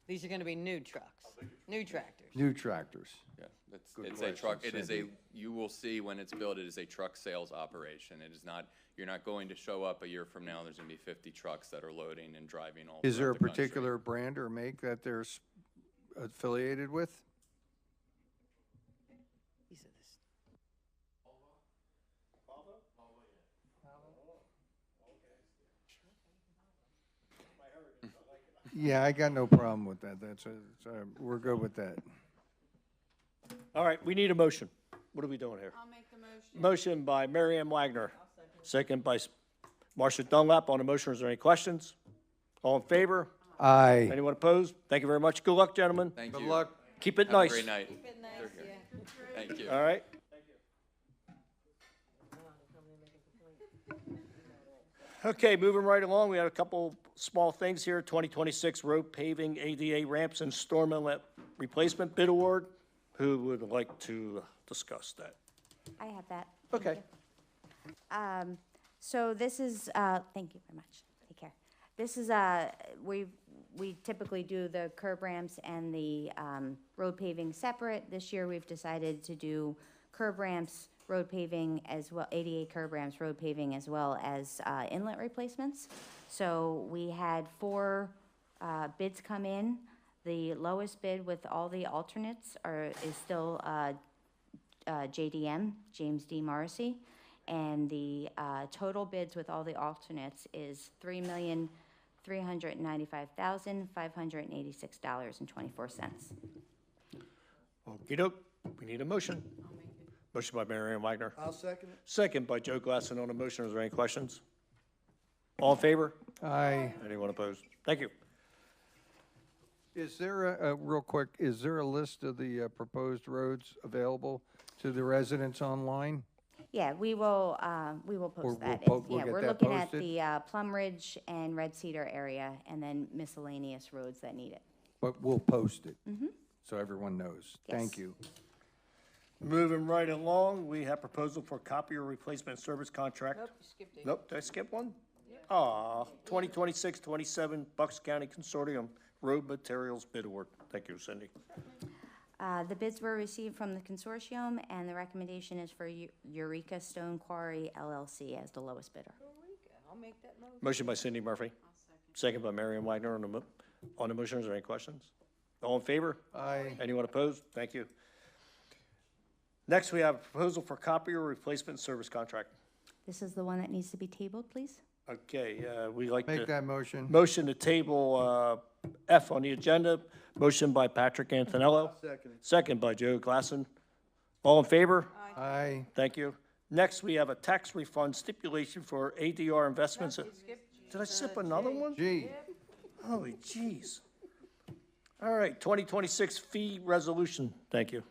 These are gonna be new trucks, new tractors. New tractors. Yeah, Good it's a truck, question, it is a, Cindy. you will see when it's built, it is a truck sales operation. It is not, you're not going to show up a year from now, there's gonna be 50 trucks that are loading and driving all Is there a throughout the country. particular brand or make that they're affiliated with? These are the Yeah, I got no problem with that. We're good with that. All right, we need a motion. What are we doing here? I'll make the motion. Motion by Mary Ann Wagner. Second by Marcia Dunlap. On the motion, is there any questions? All in favor? Aye. Anyone opposed? Thank you very much. Good luck, gentlemen. Thank Good you. luck. Keep it Have a nice. great night. Keep it nice, yeah. Thank you. All right? Okay, moving right along, we had a couple small things here. 2026 road paving, ADA ramps, and storm inlet replacement bid award. Who would like to discuss that? I have that. Okay. So this is, thank you very much. Take care. This is, we typically do the curb ramps and the road paving separate. This year, we've decided to do curb ramps, road paving as well, ADA curb ramps, road paving, as well as inlet replacements. So we had 4 bids come in. The lowest bid with all the alternates is still JDM, James D. Morrissey. And the total bids with all the alternates is $3,395,586.24. Okey-doke, we need a motion. Motion by Mary Ann Wagner. I'll second it. Second by Joe Glasson on the motion. Is there any questions? All in favor? Aye. Anyone opposed? Thank you. Is there real quick, is there a list of the proposed roads available to the residents online? Yeah, we will Or post that. we'll Yeah, get we're that looking at posted? the Plum Ridge and Red Cedar area, and then miscellaneous roads that need it. But we'll post it, so everyone knows. Yes. Thank you. Moving right along, we have proposal for copier replacement service contract. Nope, you skipped it. Nope, did I skip one? Aw, 2026-27 Bucks County Consortium Road Materials Bid Award. Thank you, Cindy. The bids were received from the consortium, and the recommendation is for Eureka Stone Quarry LLC as the lowest bidder. I'll make that motion. Motion by Cindy Murphy. Second by Mary Ann Wagner on the motion. Is there any questions? All in favor? Aye. Anyone opposed? Thank you. Next, we have a proposal for copier replacement service contract. This is the one that needs to be tabled, please. Okay, we like to. Make that motion. Motion to table F on the agenda. Motion by Patrick Antonello. Second it. Second by Joe Glasson. All in favor? Aye. Thank you. Next, we have a tax refund stipulation for ADR investments. Did I skip another one? Gee. Holy jeez. All right, 2026 fee resolution. Thank you.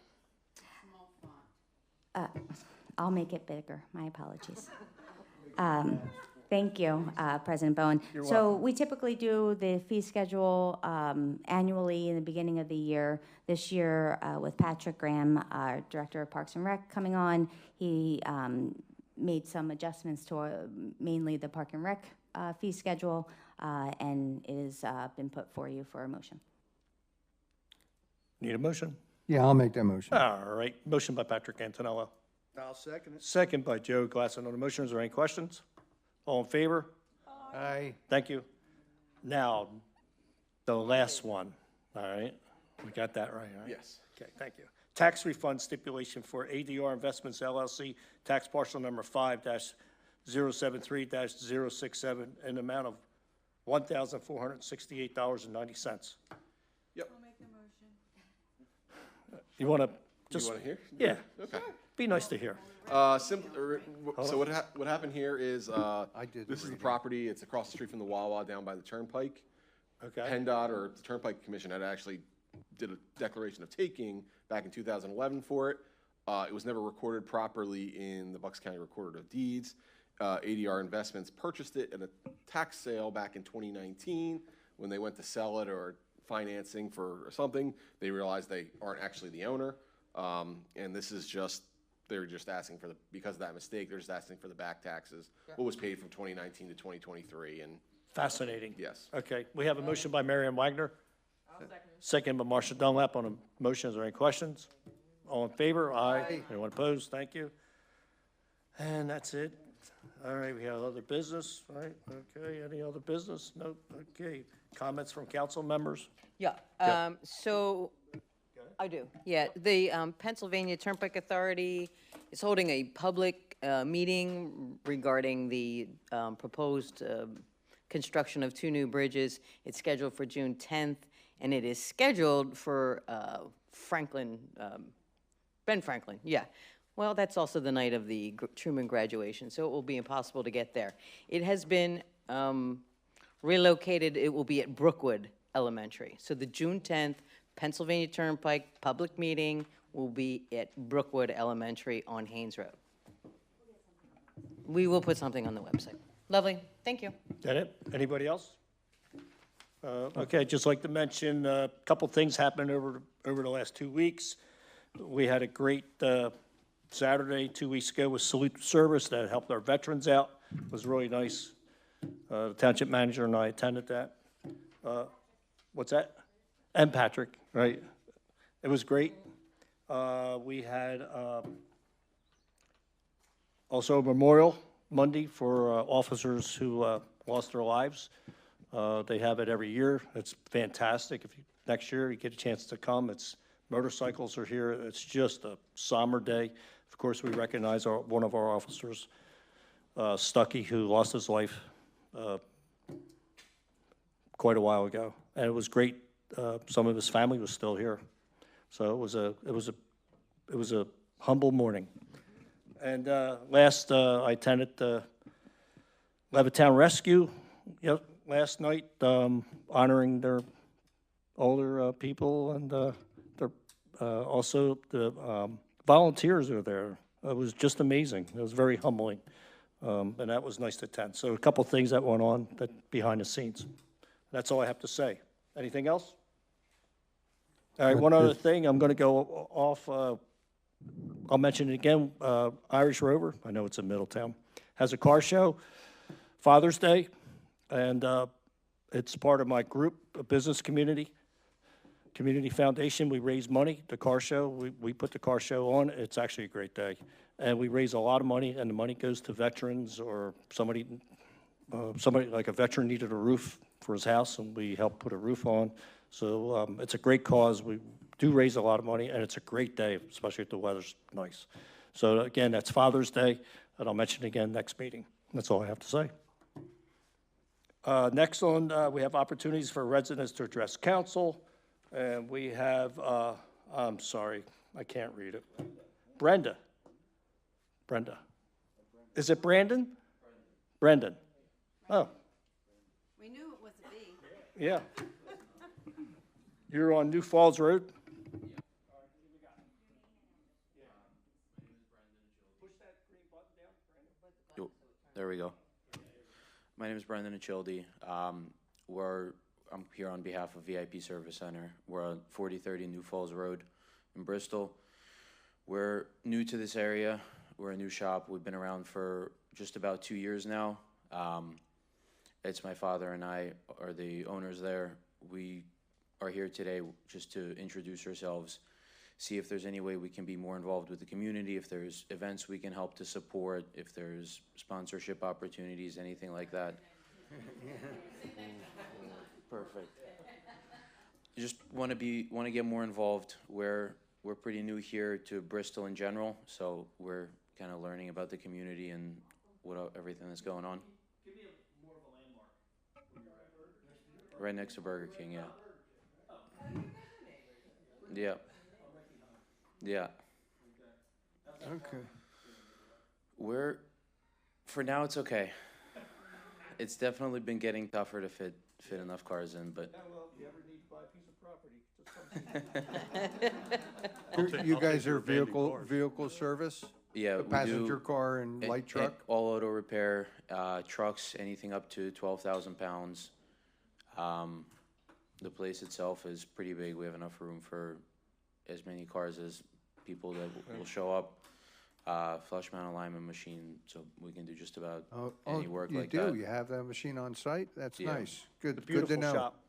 I'll make it bigger. My apologies. Thank you, President Bowen. So we typically do the fee schedule annually in the beginning of the year. This year, with Patrick Graham, our Director of Parks and Rec, coming on, he made some adjustments to mainly the Park and Rec fee schedule, and it has been put for you for a motion. Need a motion? Yeah, I'll make that motion. All right, motion by Patrick Antonello. I'll second it. Second by Joe Glasson on the motion. Is there any questions? All in favor? Aye. Thank you. Now, the last one, all right? We got that right? Yes. Okay, thank you. Tax refund stipulation for ADR Investments LLC, tax parcel number 5-073-067, in the amount of $1,468.90. Yep. You want to just? You want to hear? Yeah. Okay. Be nice to hear. So what happened here is, this is the property, it's across the street from the Wawa down by the Turnpike. Okay. PennDOT, or the Turnpike Commission, had actually did a declaration of taking back in 2011 for it. It was never recorded properly in the Bucks County Recorder of Deeds. ADR Investments purchased it in a tax sale back in 2019. When they went to sell it or financing for something, they realized they aren't actually the owner. And this is just, they're just asking for because of that mistake, they're just asking for the back taxes, what was paid from 2019 to 2023, and. Fascinating. Yes. Okay, we have a motion by Mary Ann Wagner. Second by Marcia Dunlap on a motion. Is there any questions? All in favor? Aye. Anyone opposed? Thank you. And that's it. All right, we have other business, right? Okay, any other business? Nope. Okay, comments from council members? Yeah, so, I do, yeah. The Pennsylvania Turnpike Authority is holding a public meeting regarding the proposed construction of 2 new bridges. It's scheduled for June 10th, and it is scheduled for Franklin Ben Franklin, yeah. Well, that's also the night of the Truman graduation, so it will be impossible to get there. It has been relocated, it will be at Brookwood Elementary. So the June 10th Pennsylvania Turnpike public meeting will be at Brookwood Elementary on Haynes Road. We will put something on the website. Lovely, thank you. That it? Anybody else? Okay, I'd just like to mention a couple things happened over the last 2 weeks. We had a great Saturday 2 weeks ago with Salute Service that helped our veterans out. It was really nice. The township manager and I attended that. What's that? And Patrick, right? It was great. We had also a memorial Monday for officers who lost their lives. They have it every year. It's fantastic. Next year you get a chance to come, motorcycles are here. It's just a somber day. Of course, we recognize one of our officers, Stuckey, who lost his life quite a while ago, and it was great. Some of his family was still here, so it was a humble morning. And last, I attended the Levittown Rescue last night, honoring their older people, and also the volunteers are there. It was just amazing. It was very humbling, and that was nice to attend. So a couple things that went on behind the scenes. That's all I have to say. Anything else? All right, one other thing. I'm going to go off. I'll mention it again. Irish Rover, I know it's in Middletown, has a car show Father's Day, and it's part of my group, a business community foundation. We raise money. The car show, we put the car show on. It's actually a great day, and we raise a lot of money, and the money goes to veterans or somebody like a veteran needed a roof for his house, and we help put a roof on. So it's a great cause. We do raise a lot of money, and it's a great day, especially if the weather's nice. So again, that's Father's Day, and I'll mention it again next meeting. That's all I have to say. Next on, we have opportunities for residents to address council, and we have, I'm sorry, I can't read it. Brenda. Is it Brandon? Brendan. Oh. We knew it was a B. Yeah. You're on New Falls Road? There we go. My name is Brendan Achilde. I'm here on behalf of VIP Service Center. We're on 4030 New Falls Road in Bristol. We're new to this area. We're a new shop. We've been around for just about 2 years now. It's my father and I are the owners there. We are here today just to introduce ourselves, see if there's any way we can be more involved with the community, if there's events we can help to support, if there's sponsorship opportunities, anything like that. Perfect. Just want to get more involved. We're pretty new here to Bristol in general, so we're kind of learning about the community and everything that's going on. Give me more of a landmark. Right next to Burger King, yeah. Yeah. Yeah. Okay. For now, it's okay. It's definitely been getting tougher to fit enough cars in, but. Yeah, well, if you ever need to buy a piece of property, You guys are vehicle service? Yeah, A we passenger do car and light truck? All auto repair, trucks, anything up to 12,000 pounds. The place itself is pretty big. We have enough room for as many cars as people that will show up. Flush mount alignment machine, so we can do just about any work like that. You do? You have that machine on site? That's Yeah. nice. Good to beautiful know. shop.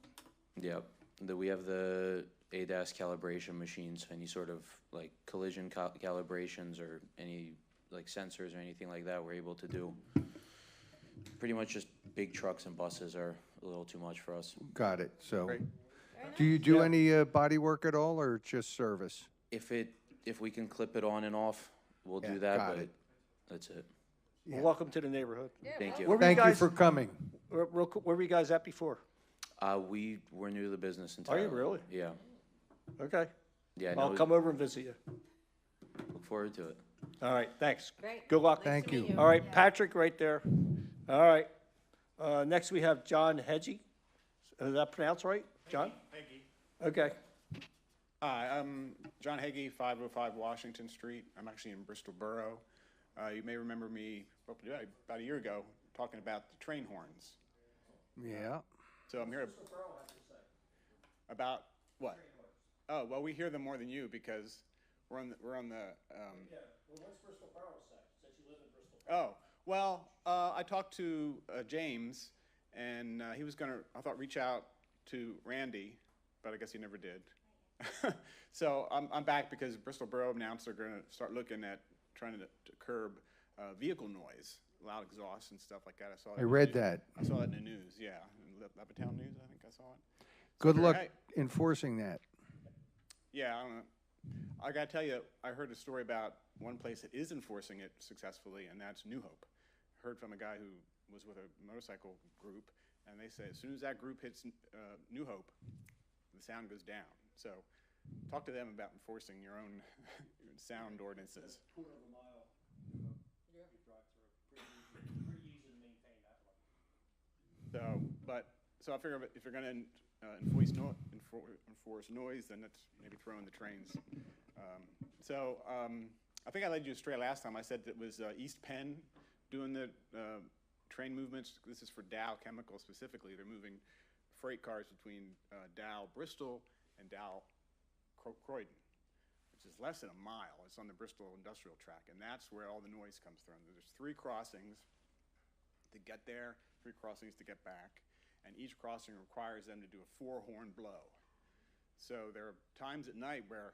Yep. We have the ADAS calibration machines, any sort of like collision calibrations or any like sensors or anything like that we're able to do. Pretty much just big trucks and buses are a little too much for us. Got it. So, Great. do you do any body work at all, or just service? If we can clip it on and off, we'll Yeah, do that, got but it. that's it. Well, welcome to the neighborhood. Thank you. Where were Thank you guys- for coming. Where were you guys at before? We were new to the business Are entirely. you really? Yeah. Okay. Yeah. I'll no, come over and visit you. look forward to it. All right, thanks. Great. Good luck. Thank you. All right, Patrick, right there. All right. Next, we have John Hedgie. Is that pronounced right? John? Okay. Hi, I'm John Hagee, 505 Washington Street. I'm actually in Bristol Borough. You may remember me about a year ago talking about the train horns. Yeah. So I'm here about what? Oh, well, we hear them more than you because we're on the. Yeah, well, what's Bristol Borough say, since you live in Bristol? Oh, well, I talked to James, and he was gonna, I thought, reach out to Randy, but I guess he never did. So I'm back because Bristol Borough announced they're gonna start looking at trying to curb vehicle noise, loud exhaust and stuff like that. I saw. I read that. I saw that in the news. Yeah, in Levittown News. I think I saw it. Good luck Hey. enforcing that. Yeah, I don't know. I gotta tell you, I heard a story about one place that is enforcing it successfully, and that's New Hope. Heard from a guy who was with a motorcycle group, and they say as soon as that group hits New Hope, the sound goes down. So talk to them about enforcing your own sound ordinances. Quarter of a mile. You drive through. Pretty easy to maintain that one. So I figure if you're gonna enforce noise, then that's maybe throw in the trains. I think I led you astray last time. I said that it was East Penn doing the train movements. This is for Dow Chemical specifically. They're moving freight cars between Dow Bristol and Dow Croydon, which is less than a mile. It's on the Bristol Industrial Track, and that's where all the noise comes from. There's 3 crossings to get there, 3 crossings to get back, and each crossing requires them to do a 4-horn blow. So there are times at night where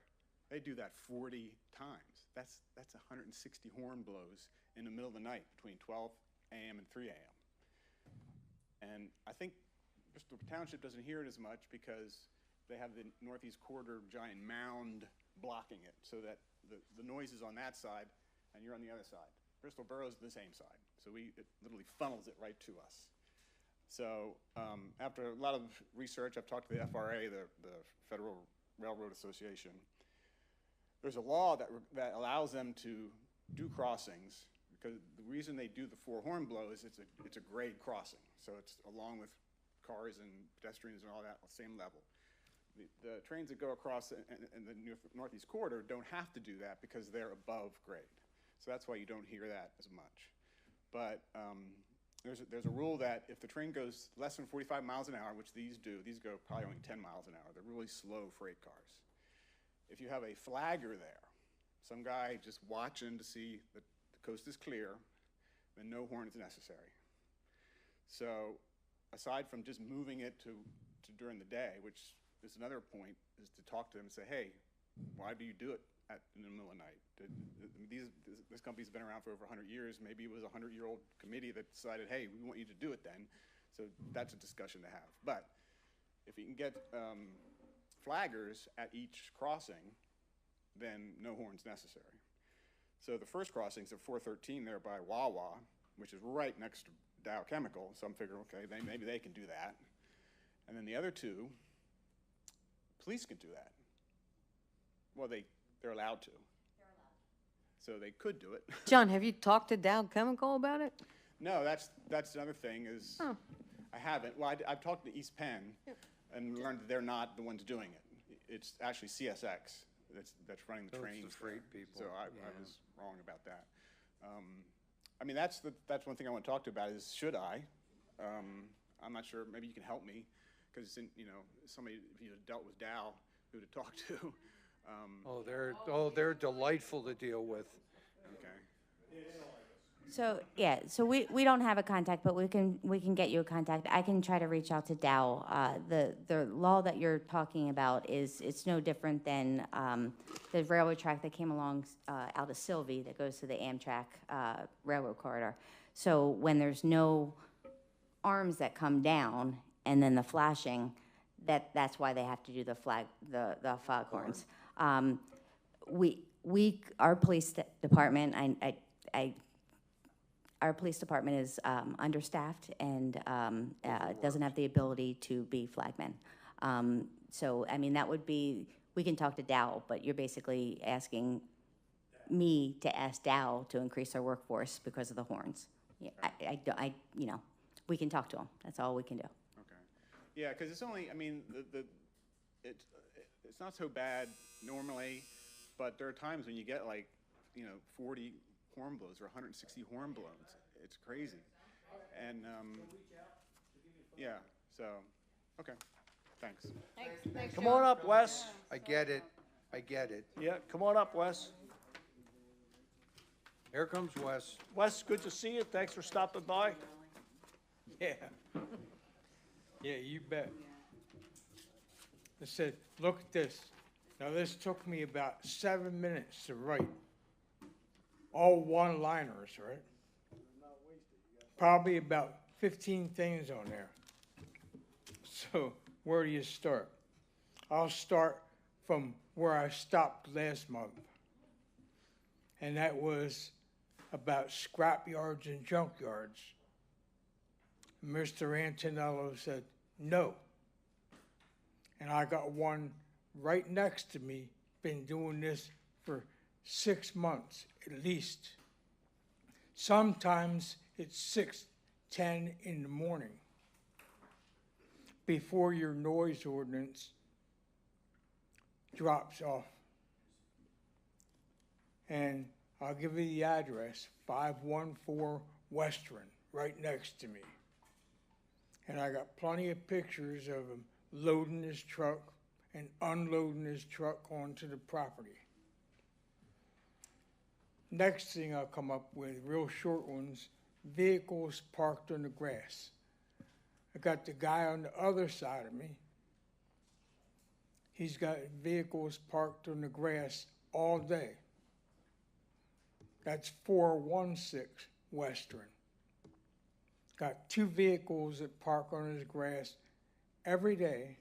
they do that 40 times. That's 160 horn blows in the middle of the night between 12 a.m. and 3 a.m. And I think Bristol Township doesn't hear it as much because they have the northeast quarter giant mound blocking it so that the noise is on that side and you're on the other side. Bristol Borough's the same side, so it literally funnels it right to us. So after a lot of research, I've talked to the FRA, the Federal Railroad Association. There's a law that allows them to do crossings because the reason they do the 4-horn blow is it's a grade crossing. So it's along with cars and pedestrians and all that on the same level. The trains that go across in the northeast corridor don't have to do that because they're above grade. So that's why you don't hear that as much. But there's a rule that if the train goes less than 45 miles an hour, which these go probably only 10 miles an hour. They're really slow freight cars. If you have a flagger there, some guy just watching to see that the coast is clear, then no horn is necessary. So aside from just moving it to during the day, which is another point, is to talk to them and say, hey, why do you do it in the middle of the night? This company's been around for over 100 years. Maybe it was a 100-year-old committee that decided, hey, we want you to do it then. So that's a discussion to have. But if you can get flaggers at each crossing, then no horn's necessary. So the first crossing's at 413 there by Wawa, which is right next to Dow Chemical. So I'm figuring, okay, maybe they can do that. And then the other 2, police can do that. Well, they're allowed to. So they could do it. John, have you talked to Dow Chemical about it? No, that's another thing is I haven't. Well, I've talked to East Penn and learned that they're not the ones doing it. It's actually CSX that's running the trains. The freight people. So I was wrong about that. I mean, that's one thing I want to talk to about is should I? I'm not sure. Maybe you can help me because somebody if you dealt with Dow who to talk to. They're delightful to deal with. Okay. So, yeah, so we don't have a contact, but we can get you a contact. I can try to reach out to Dow. The law that you're talking about it's no different than the railroad track that came along out of Sylvie that goes to the Amtrak railroad corridor. So when there's no arms that come down and then the flashing, that's why they have to do the foghorns. Our police department, our police department is understaffed and doesn't have the ability to be flagmen. So, I mean, that would be, we can talk to Dow, but you're basically asking me to ask Dow to increase our workforce because of the horns. Yeah, you know, we can talk to them. That's all we can do. Okay. Yeah, because it's only, I mean, it's not so bad normally, but there are times when you get like, 40 horn blows or 160 horn blows. It's crazy. And, yeah, so, okay, thanks. Come on up, Wes. I get it. I get it. Yeah, come on up, Wes. Here comes Wes. Wes, good to see you. Thanks for stopping by. Yeah. Yeah, you bet. I said, look at this. Now, this took me about 7 minutes to write. All one-liners, right? Probably about 15 things on there. So, where do you start? I'll start from where I stopped last month. And that was about scrap yards and junk yards. Mr. Antonello said, no. And I got one right next to me, been doing this for 6 months at least. Sometimes it's 6:10 in the morning before your noise ordinance drops off. And I'll give you the address, 514 Western, right next to me. And I got plenty of pictures of him loading his truck and unloading his truck onto the property. Next thing I'll come up with, real short ones, vehicles parked on the grass. I got the guy on the other side of me. He's got vehicles parked on the grass all day. That's 416 Western. Got 2 vehicles that park on his grass every day,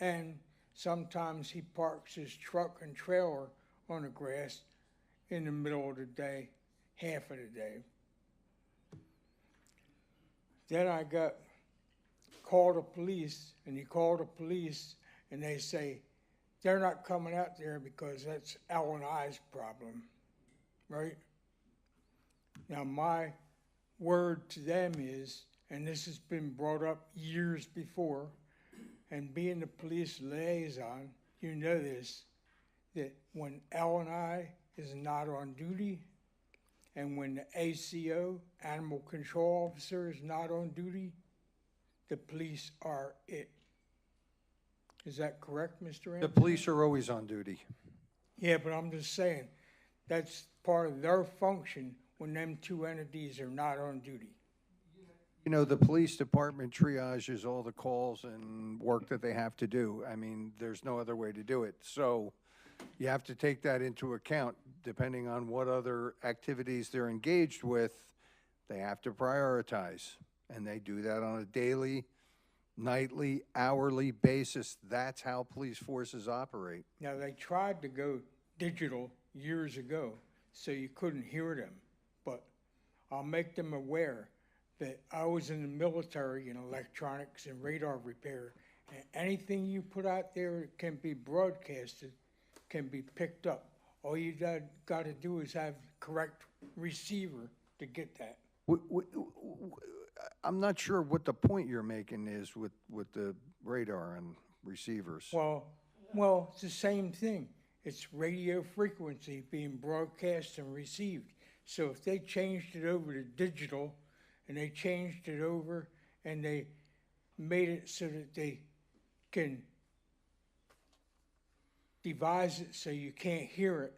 and sometimes he parks his truck and trailer on the grass in the middle of the day, half of the day. Then I called the police, and he called the police, and they say, they're not coming out there because that's L&I's problem, right? Now, my word to them is, and this has been brought up years before, and being the police liaison, you know this, that when L&I is not on duty, and when the ACO, Animal Control Officer, is not on duty, the police are it. Is that correct, Mr. Anderson? The police are always on duty. Yeah, but I'm just saying, that's part of their function when them 2 entities are not on duty. You know, the police department triages all the calls and work that they have to do. I mean, there's no other way to do it. So you have to take that into account. Depending on what other activities they're engaged with, they have to prioritize. And they do that on a daily, nightly, hourly basis. That's how police forces operate. Now, they tried to go digital years ago, so you couldn't hear them. But I'll make them aware that I was in the military in electronics and radar repair, and anything you put out there that can be broadcasted can be picked up. All you got to do is have the correct receiver to get that. I'm not sure what the point you're making is with the radar and receivers. Well, it's the same thing. It's radio frequency being broadcast and received. So if they changed it over to digital, and they changed it over, and they made it so that they can devise it so you can't hear it,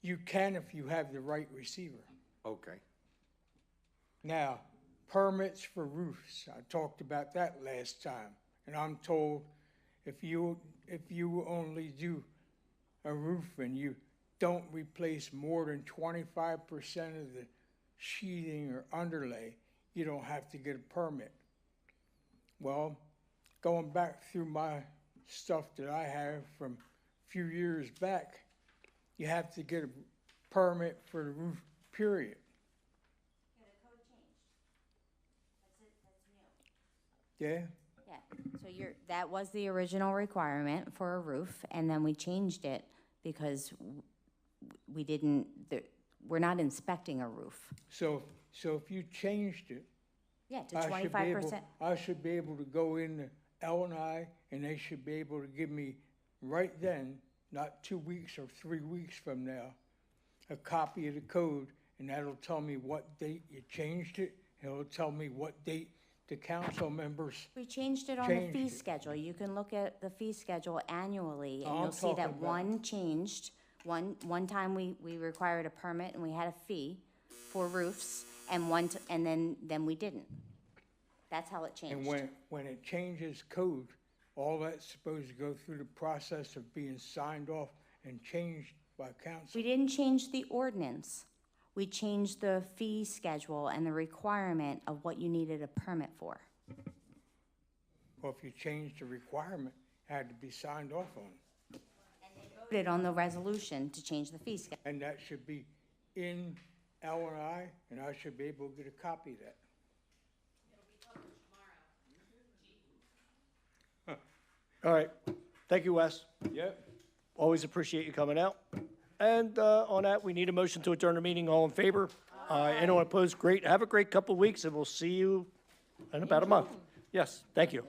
you can if you have the right receiver. Okay. Now, permits for roofs, I talked about that last time, and I'm told if you only do a roof and you don't replace more than 25% of the sheathing or underlay, you don't have to get a permit. Well, going back through my stuff that I have from a few years back, you have to get a permit for the roof, period. Yeah, the code changed. That's Yeah? Yeah, so that was the original requirement for a roof, and then we changed it because we didn't, we're not inspecting a roof. So if you changed it, Yeah, to I should be able, 25%. I should be able to go in to L&I, and they should be able to give me right then, not 2 weeks or 3 weeks from now, a copy of the code, and that'll tell me what date you changed it, and it'll tell me what date the council members. We changed it on the fee Changed it. schedule. You can look at the fee schedule annually, and I'm you'll see that talking about- one changed. One time we required a permit and we had a fee for roofs, and and then we didn't. That's how it changed. And when it changes code, all that's supposed to go through the process of being signed off and changed by council. We didn't change the ordinance. We changed the fee schedule and the requirement of what you needed a permit for. Well, if you changed the requirement, it had to be signed off on. Voted on the resolution to change the fee schedule. And that should be in L&I, and I should be able to get a copy of that. All right. Thank you, Wes. Yep. Always appreciate you coming out. And on that, we need a motion to adjourn the meeting. All in favor? Aye. Anyone opposed? Great. Have a great couple of weeks, and we'll see you in about a month. Yes, thank you.